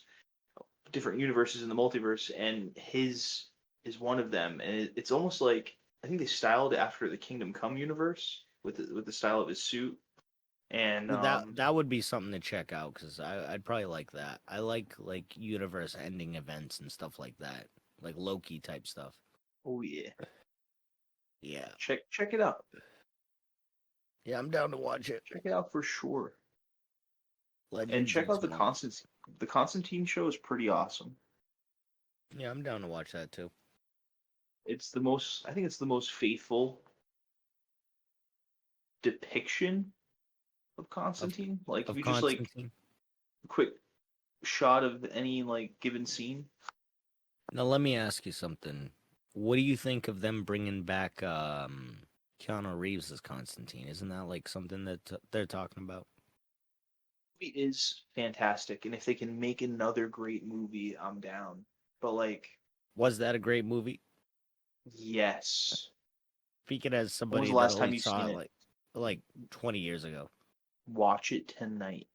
different universes in the multiverse, and his is one of them, and it's almost like I think they styled it after the Kingdom Come universe with the style of his suit, and Well, that would be something to check out because I'd probably like that. I like universe ending events and stuff like that, like Loki type stuff. oh yeah, Yeah, check it out, yeah, I'm down to watch it. check it out for sure, and Legends check of out Tomorrow. The Constantine show is pretty awesome. Yeah, I'm down to watch that too. It's the most I think it's the most faithful depiction of Of Constantine. Like if of you just like Constantine. a quick shot of any like given scene. Now let me ask you something. What do you think of them bringing back Keanu Reeves as Constantine? Isn't that like something that they're talking about? Movie is fantastic, and if they can make another great movie, I'm down. But like, Was that a great movie? yes. Speaking as When was somebody the that last time only you've saw seen it it? like 20 years ago. Watch it tonight.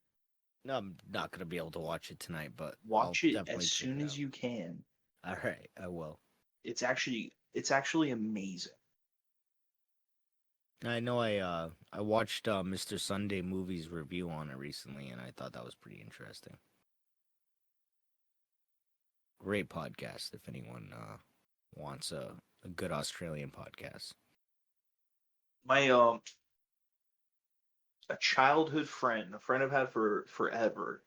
No, I'm not gonna be able to watch it tonight, but I'll Watch it as definitely check soon it as out. you can. All right, I will. It's actually amazing. I know I watched Mr. Sunday Movies review on it recently, and I thought that was pretty interesting. Great podcast if anyone wants a good Australian podcast. My a childhood friend, a friend I've had for forever,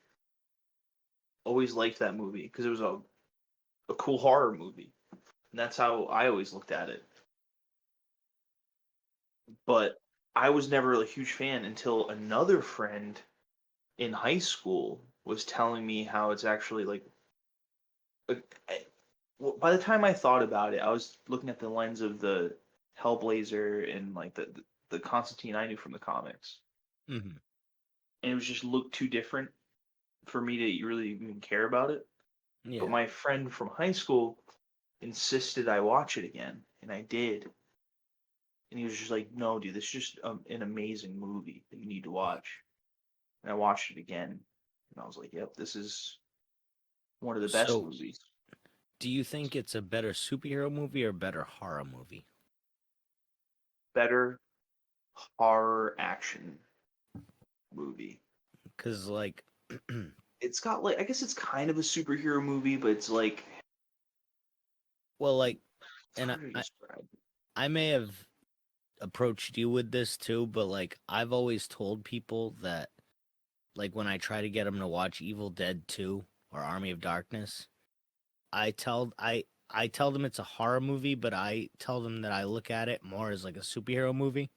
always liked that movie because it was a cool horror movie. And that's how I always looked at it. But I was never a huge fan until another friend in high school was telling me how it's actually like. uh, I- well, by the time I thought about it, I was looking at the lens of the Hellblazer and like the Constantine I knew from the comics, Hmm. and it was just looked too different for me to really even care about it. But Yeah. my friend from high school insisted I watch it again, and I did. And he was just like, "No, dude, this is just an amazing movie that you need to watch." And I watched it again, and I was like, "Yep, this is one of the best So, movies." do you think it's a better superhero movie or a better horror movie? Better horror action movie. Because, like, It's got like I guess it's kind of a superhero movie, but it's like well, like, it's and hard to describe. I may have approached you with this too, but like, I've always told people that, like, when I try to get them to watch Evil Dead 2 or Army of Darkness, I tell them it's a horror movie, but I tell them that I look at it more as like a superhero movie.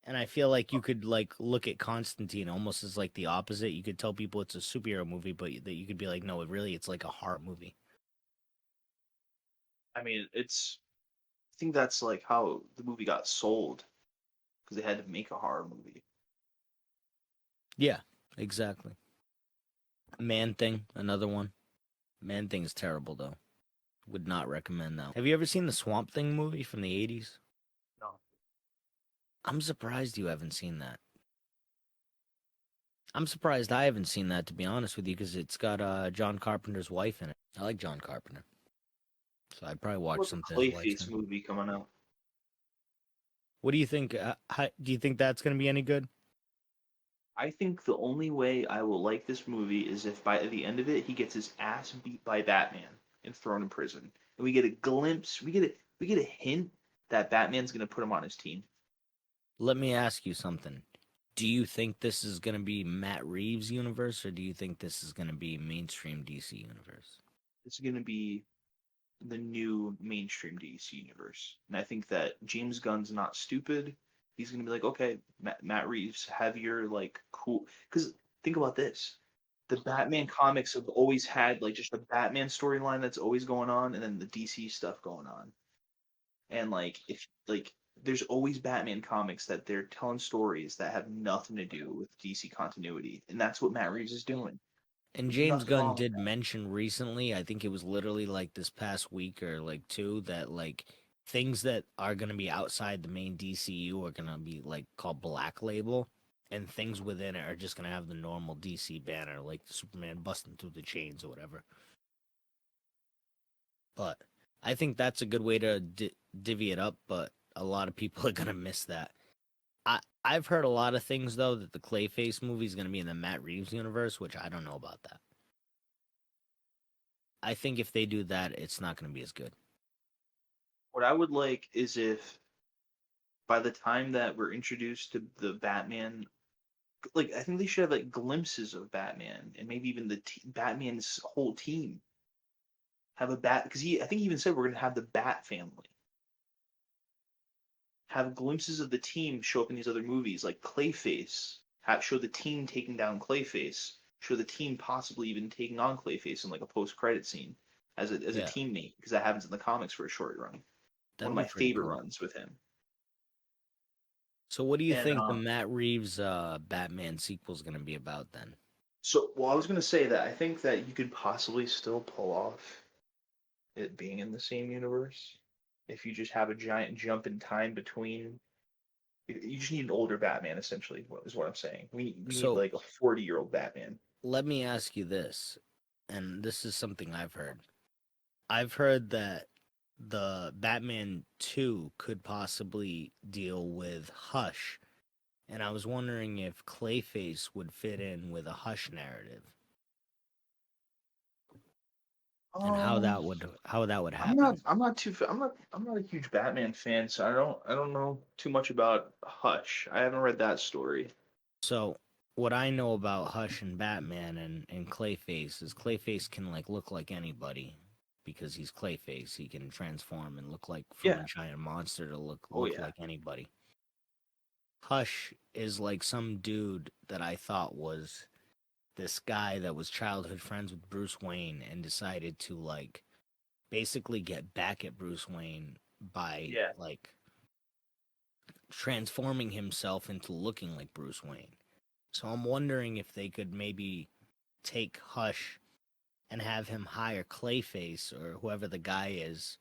And I feel like you could like look at Constantine almost as like the opposite. You could tell people it's a superhero movie, but that you could be like, no, it really it's like a horror movie. I mean, it's I think that's like how the movie got sold because they had to make a horror movie. Yeah, exactly. Man Thing, another one. Man Thing's terrible though. Would not recommend that. Have you ever seen the Swamp Thing movie from the 80s? No. I'm surprised you haven't seen that. I'm surprised I haven't seen that, to be honest with you, because it's got John Carpenter's wife in it. I like John Carpenter, so I'd probably watch What about something the his wife's Clayface in. movie coming out? What do you think? Do you think that's going to be any good? I think the only way I will like this movie is if by the end of it he gets his ass beat by Batman and thrown in prison, and we get a glimpse, we get a hint that Batman's gonna put him on his team. Let me ask you something. Do you think this is going to be Matt Reeves' universe, or do you think this is going to be mainstream DC universe? It's gonna be the new mainstream DC universe, and I think that James Gunn's not stupid. He's gonna be like, okay, Matt Reeves, have your like cool. Because think about this: the Batman comics have always had like just a Batman storyline that's always going on, and then the DC stuff going on. And like if like there's always Batman comics that they're telling stories that have nothing to do with DC continuity, and that's what Matt Reeves is doing. And There's James nothing Gunn wrong with did that. mention recently, I think it was literally like this past week or like two, that like things that are going to be outside the main DCU are going to be like called Black Label, and things within it are just going to have the normal DC banner, like Superman busting through the chains or whatever. But I think that's a good way to divvy it up, but a lot of people are going to miss that. I've heard a lot of things though that the Clayface movie is going to be in the Matt Reeves universe, which I don't know about that. I think if they do that, it's not going to be as good. What I would like is if by the time that we're introduced to the Batman, like I think they should have like glimpses of Batman and maybe even Batman's whole team have a bat because I think he even said we're gonna have the Bat family. Have glimpses of the team show up in these other movies, like Clayface. Show the team taking down Clayface. Show the team possibly even taking on Clayface in like a post-credit scene as a Yeah, teammate because that happens in the comics for a short run. One that'd of be my pretty favorite cool. runs with him. So, what do you And think the Matt Reeves Batman sequel is going to be about then? so, well, I was gonna say that I think that you could possibly still pull off it being in the same universe if you just have a giant jump in time between. You just need an older Batman, essentially, is what I'm saying. We need So, like a 40-year-old Batman. let me ask you this, and this is something I've heard. I've heard that the Batman 2 could possibly deal with Hush, and I was wondering if Clayface would fit in with a Hush narrative and Um, how that would happen. I'm not a huge Batman fan, so I don't know too much about Hush. I haven't read that story. So what I know about Hush and Batman and Clayface is Clayface can like look like anybody because he's Clayface. He can transform and look like from a Yeah. giant monster to Oh look yeah. like anybody. Hush is like some dude that I thought was this guy that was childhood friends with Bruce Wayne and decided to like basically get back at Bruce Wayne by Yeah. like transforming himself into looking like Bruce Wayne. So I'm wondering if they could maybe take Hush and have him hire Clayface or whoever the guy is,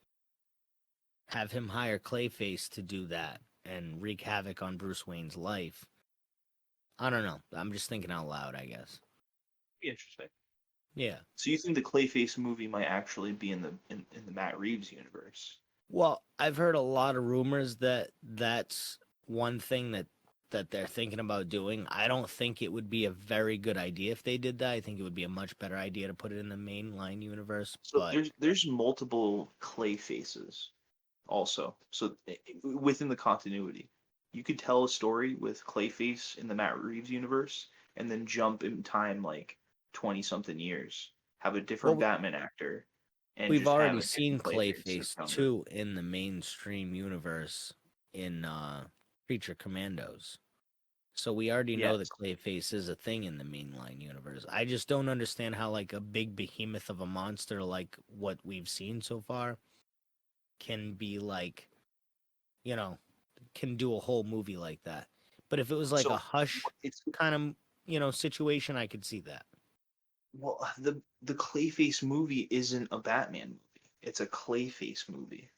have him hire Clayface to do that and wreak havoc on Bruce Wayne's life. I don't know. I'm just thinking out loud, I guess. Be interesting. Yeah. So you think the Clayface movie might actually be in the Matt Reeves universe? Well, I've heard a lot of rumors that that's one thing that they're thinking about doing. I don't think it would be a very good idea if they did that. I think it would be a much better idea to put it in the mainline universe. So But there's multiple Clayfaces also. So within the continuity, you could tell a story with Clayface in the Matt Reeves universe, and then jump in time like 20 something years, have a different well, Batman actor, and we've just have already a seen different Clayface that's Clayface younger. too in the mainstream universe in Creature Commandos. So we already know that Yes. Clayface is a thing in the mainline universe. I just don't understand how like a big behemoth of a monster like what we've seen so far can be like, you know, can do a whole movie like that. But if it was like a So Hush it's kind of, situation, I could see that. well, the Clayface movie isn't a Batman movie. It's a Clayface movie.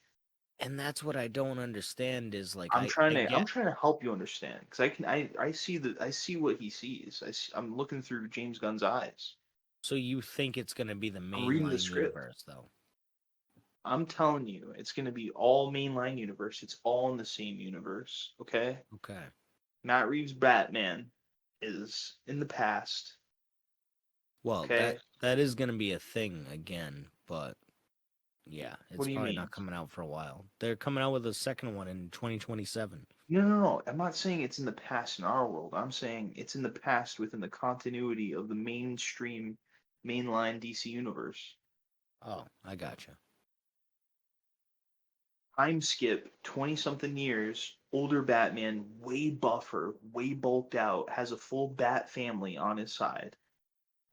And that's what I don't understand is like I'm I trying to I'm get trying to help you understand because I see I see what he sees. I'm looking through James Gunn's eyes. so you think it's going to be the I'm reading the mainline script. universe though. I'm telling you, it's gonna be all mainline universe. It's all in the same universe. Okay. Okay. Matt Reeves' Batman is in the past. Well, that Okay. that is going to be a thing again, but yeah, What it's do you probably mean? not coming out for a while. They're coming out with a second one in 2027. No, no, no. I'm not saying it's in the past in our world. I'm saying it's in the past within the continuity of the mainstream mainline DC universe. Oh, I gotcha. Time skip 20 something years, older Batman, way buffer, way bulked out, has a full Bat family on his side.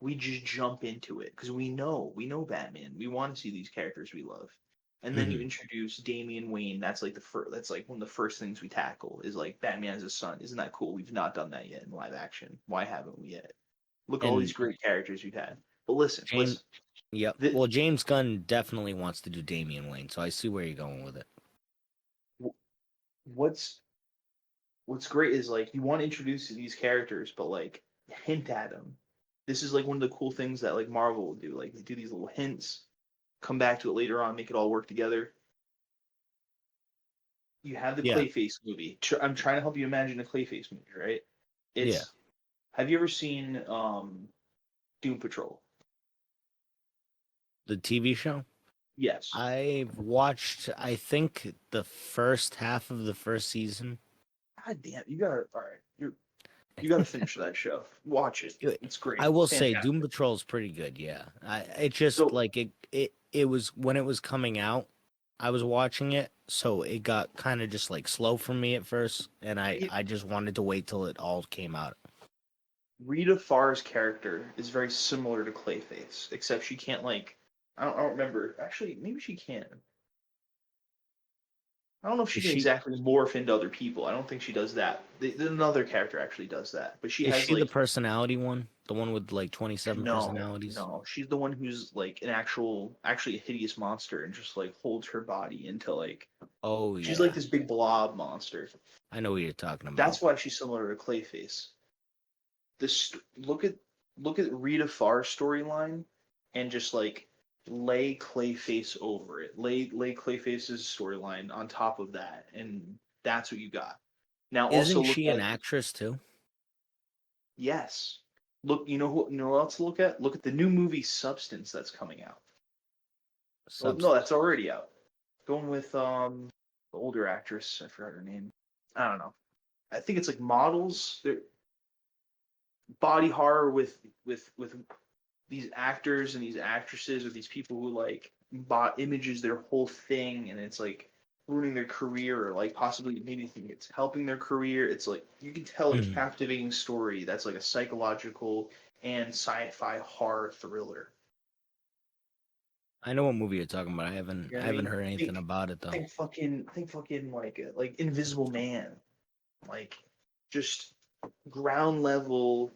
We just jump into it because we know Batman. We want to see these characters we love. And then you Hmm. introduce Damian Wayne. That's like the first. That's like one of the first things we tackle is like Batman as a son. Isn't that cool? We've not done that yet in live action. Why haven't we yet? Look at all these And great characters we've had. But listen, James, listen. yep. The, Well, James Gunn definitely wants to do Damian Wayne, so I see where you're going with it. what's what's great is like you want to introduce these characters, but like hint at them. This is like one of the cool things that like Marvel will do. Like they do these little hints, come back to it later on, make it all work together. You have the Yeah, Clayface movie. I'm trying to help you imagine a Clayface movie, right? yeah. It's have you ever seen Doom Patrol? The TV show. Yes. I've watched, I think, the first half of the first season. God damn, you gotta all right. You gotta finish that show. Watch it. It's great. I will It's say Doom fantastic. Patrol is pretty good. Yeah, it just So like it was when it was coming out. I was watching it, so it got kind of just like slow for me at first, and I it, I just wanted to wait till it all came out. Rita Farr's character is very similar to Clayface, except she can't like I don't remember. Actually, maybe she can. I don't know if she Is can she exactly morph into other people. I don't think she does that. Another character actually does that, but she is has she the like personality one? The one with like 27 no, personalities? no. She's the one who's like an actually a hideous monster and just like holds her body into like Oh she's like yeah, this big blob monster. I know what you're talking about. That's why she's similar to Clayface. This look at Rita Farr's storyline and just like lay Clayface over it. Lay Clayface's storyline on top of that, and that's what you got. Now also Isn't look she an at actress too? yes. Look, you know what else to look at? Look at the new movie Substance that's coming out. Oh no, Substance. that's already out. Going with the older actress, I forgot her name. I don't know. I think it's like models. They're body horror with these actors and these actresses or these people who like bought images their whole thing and it's like ruining their career or like possibly maybe think it's helping their career. It's like you can tell a Mhm. captivating story that's like a psychological and sci-fi horror thriller. I know what movie you're talking about. You know I what I haven't mean? heard anything about it though. Think fucking like Invisible Man, like just ground level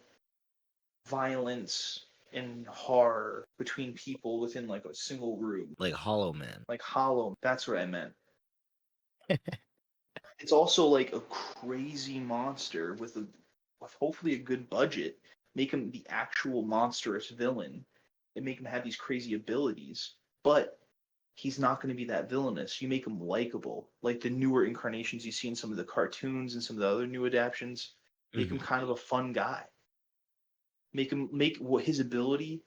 violence and horror between people within like a single room. Like Hollow Man. Like Hollow, that's what I meant. It's also like a crazy monster with hopefully a good budget. Make him the actual monstrous villain and make him have these crazy abilities. But he's not going to be that villainous. You make him likable, like the newer incarnations you see in some of the cartoons and some of the other new adaptations. Make him Mhm. kind of a fun guy. Make what his ability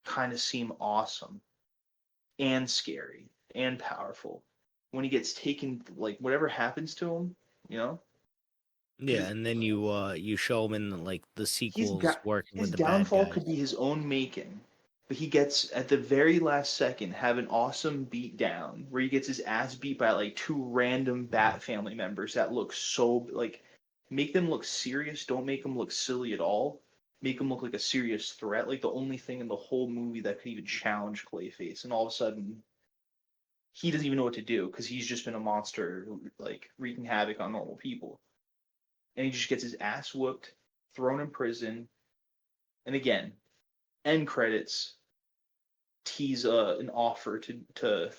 kind of seem awesome and scary and powerful. When he gets taken, like whatever happens to him, you know, Yeah, because and then you show him in like the sequels working with his the bad downfall guys. could be his own making, but he gets at the very last second have an awesome beat down where he gets his ass beat by like two random Bat family members that look so like make them look serious. Don't make them look silly at all. Make him look like a serious threat, like the only thing in the whole movie that could even challenge Clayface, and all of a sudden he doesn't even know what to do because he's just been a monster like wreaking havoc on normal people, and he just gets his ass whooped, thrown in prison, and again, end credits tease an offer to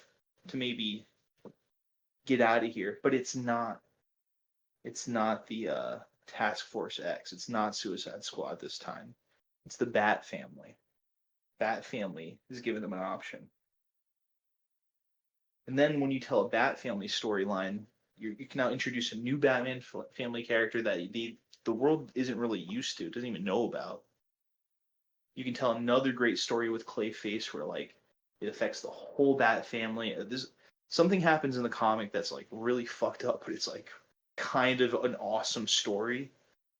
maybe get out of here, but it's not the Task Force X. It's not Suicide Squad this time. It's the Bat family. Bat family is giving them an option. And then when you tell a Bat family storyline, you can now introduce a new Batman family character that the world isn't really used to, doesn't even know about. You can tell another great story with Clayface where like it affects the whole Bat family. This something happens in the comic that's like really fucked up, but it's like kind of an awesome story,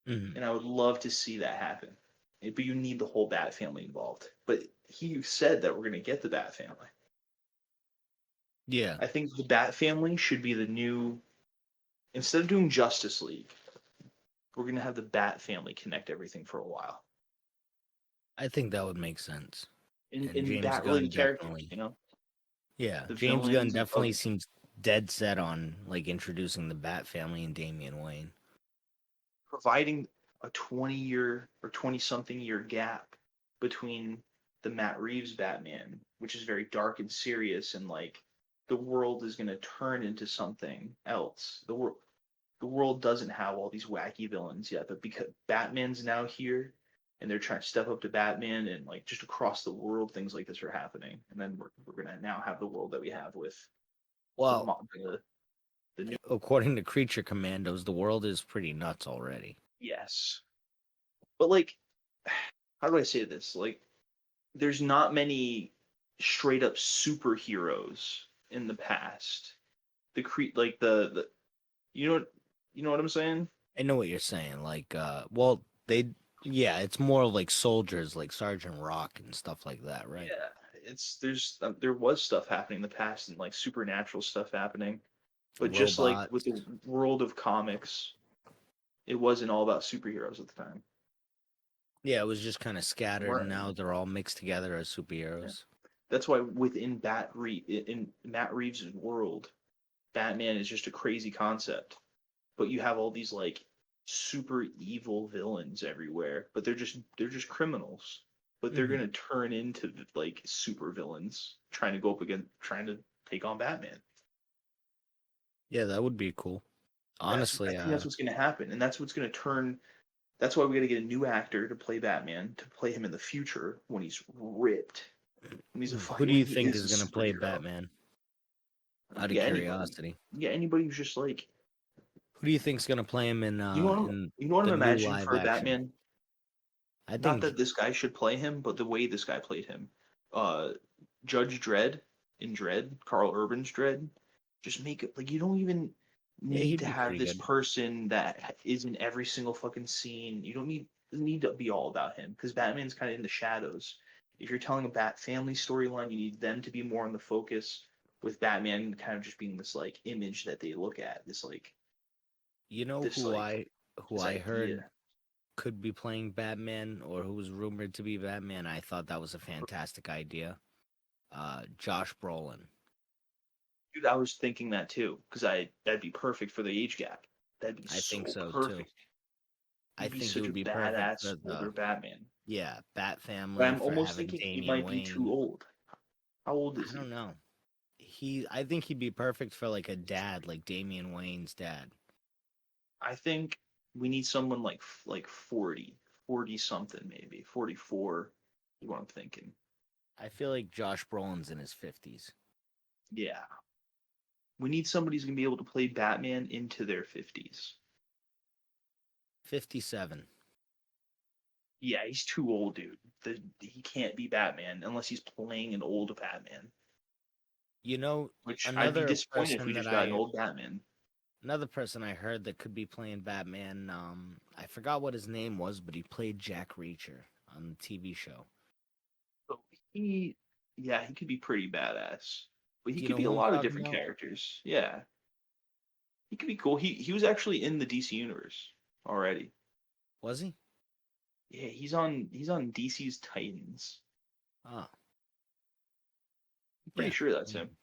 Mhm. and I would love to see that happen. But you need the whole Bat family involved. But he said that we're gonna get the Bat family. Yeah, I think the Bat family should be the new instead of doing Justice League, we're gonna have the Bat family connect everything for a while. I think that would make sense. And In James Bat Gunn related characters, definitely. you know, Yeah, the James Gunn villains definitely of seems dead set on like introducing the Bat family and Damian Wayne. providing a 20-year or 20 something year gap between the Matt Reeves Batman, which is very dark and serious, and like the world is going to turn into something else. The world doesn't have all these wacky villains yet, but because Batman's now here and they're trying to step up to Batman and like just across the world things like this are happening, and then we're going to now have the world that we have with the Well, mo- the new according to Creature Commandos, the world is pretty nuts already. yes. But like how do I say this? Like there's not many straight up superheroes in the past. Like the you know what I'm saying? I know what you're saying. Like, well, yeah, it's more like soldiers, like Sergeant Rock and stuff like that, right? Yeah, there was stuff happening in the past and like supernatural stuff happening, but just like with Robots. the world of comics, it wasn't all about superheroes at the time. Yeah, it was just kind of scattered, and Weren't now they're all mixed together as yeah. superheroes. That's why within in Matt Reeves' world, Batman is just a crazy concept. But you have all these like super evil villains everywhere, but they're just criminals. But they're Hmm. gonna turn into like super villains trying to take on Batman. Yeah, that would be cool. I Honestly, think that's what's gonna happen, and that's what's gonna turn. That's why we gotta get a new actor to play Batman to play him in the future when he's ripped, who do when you he think is a is gonna play superhero. Batman? Out of Yeah, anybody. curiosity, Yeah, anybody who's just like who do you think's gonna play him in you know what the I'm new imagining live for action? Batman. I Not think, that this guy should play him, but the way this guy played him. Uh, Judge Dredd in Dredd, Carl Urban's Dredd. Just make it like you don't even yeah, need he'd to be have pretty this good. person that is in every single fucking scene. You don't need doesn't need to be all about him because Batman's kind of in the shadows. If you're telling a Bat family storyline, you need them to be more in the focus. with Batman kind of just being this like image that they look at, this like You know this like who this I heard idea. could be playing Batman or who was rumored to be Batman? I thought that was a fantastic idea. Josh Brolin. Dude, I was thinking that too, because that'd be perfect for the age gap. That'd be I think so so too. perfect. I He'd be think it such a would be perfect badass for older the Batman. Bat But family I'm for almost having thinking he Damian might be too Wayne. old. How old is I he? don't know. I think he'd be perfect for like a dad, like Damian Wayne's dad. I think we need someone like 40, 40 something maybe, 44 is what I'm thinking. I feel like Josh Brolin's in his 50s. Yeah. We need somebody who's gonna be able to play Batman into their 50s. 57. Yeah, he's too old, dude. He can't be Batman unless he's playing an old Batman. You know, Which I'd be another disappointed if we person that just got an old Batman. another person I heard that could be playing Batman, I forgot what his name was, but he played Jack Reacher on the TV show. So yeah, he could be pretty badass. But he Do you could know be a who I'm lot of talking different about? characters. Yeah, he could be cool. He was actually in the DC universe already. Was he? Yeah, he's on DC's Titans. Oh, I'm pretty yeah. sure that's him.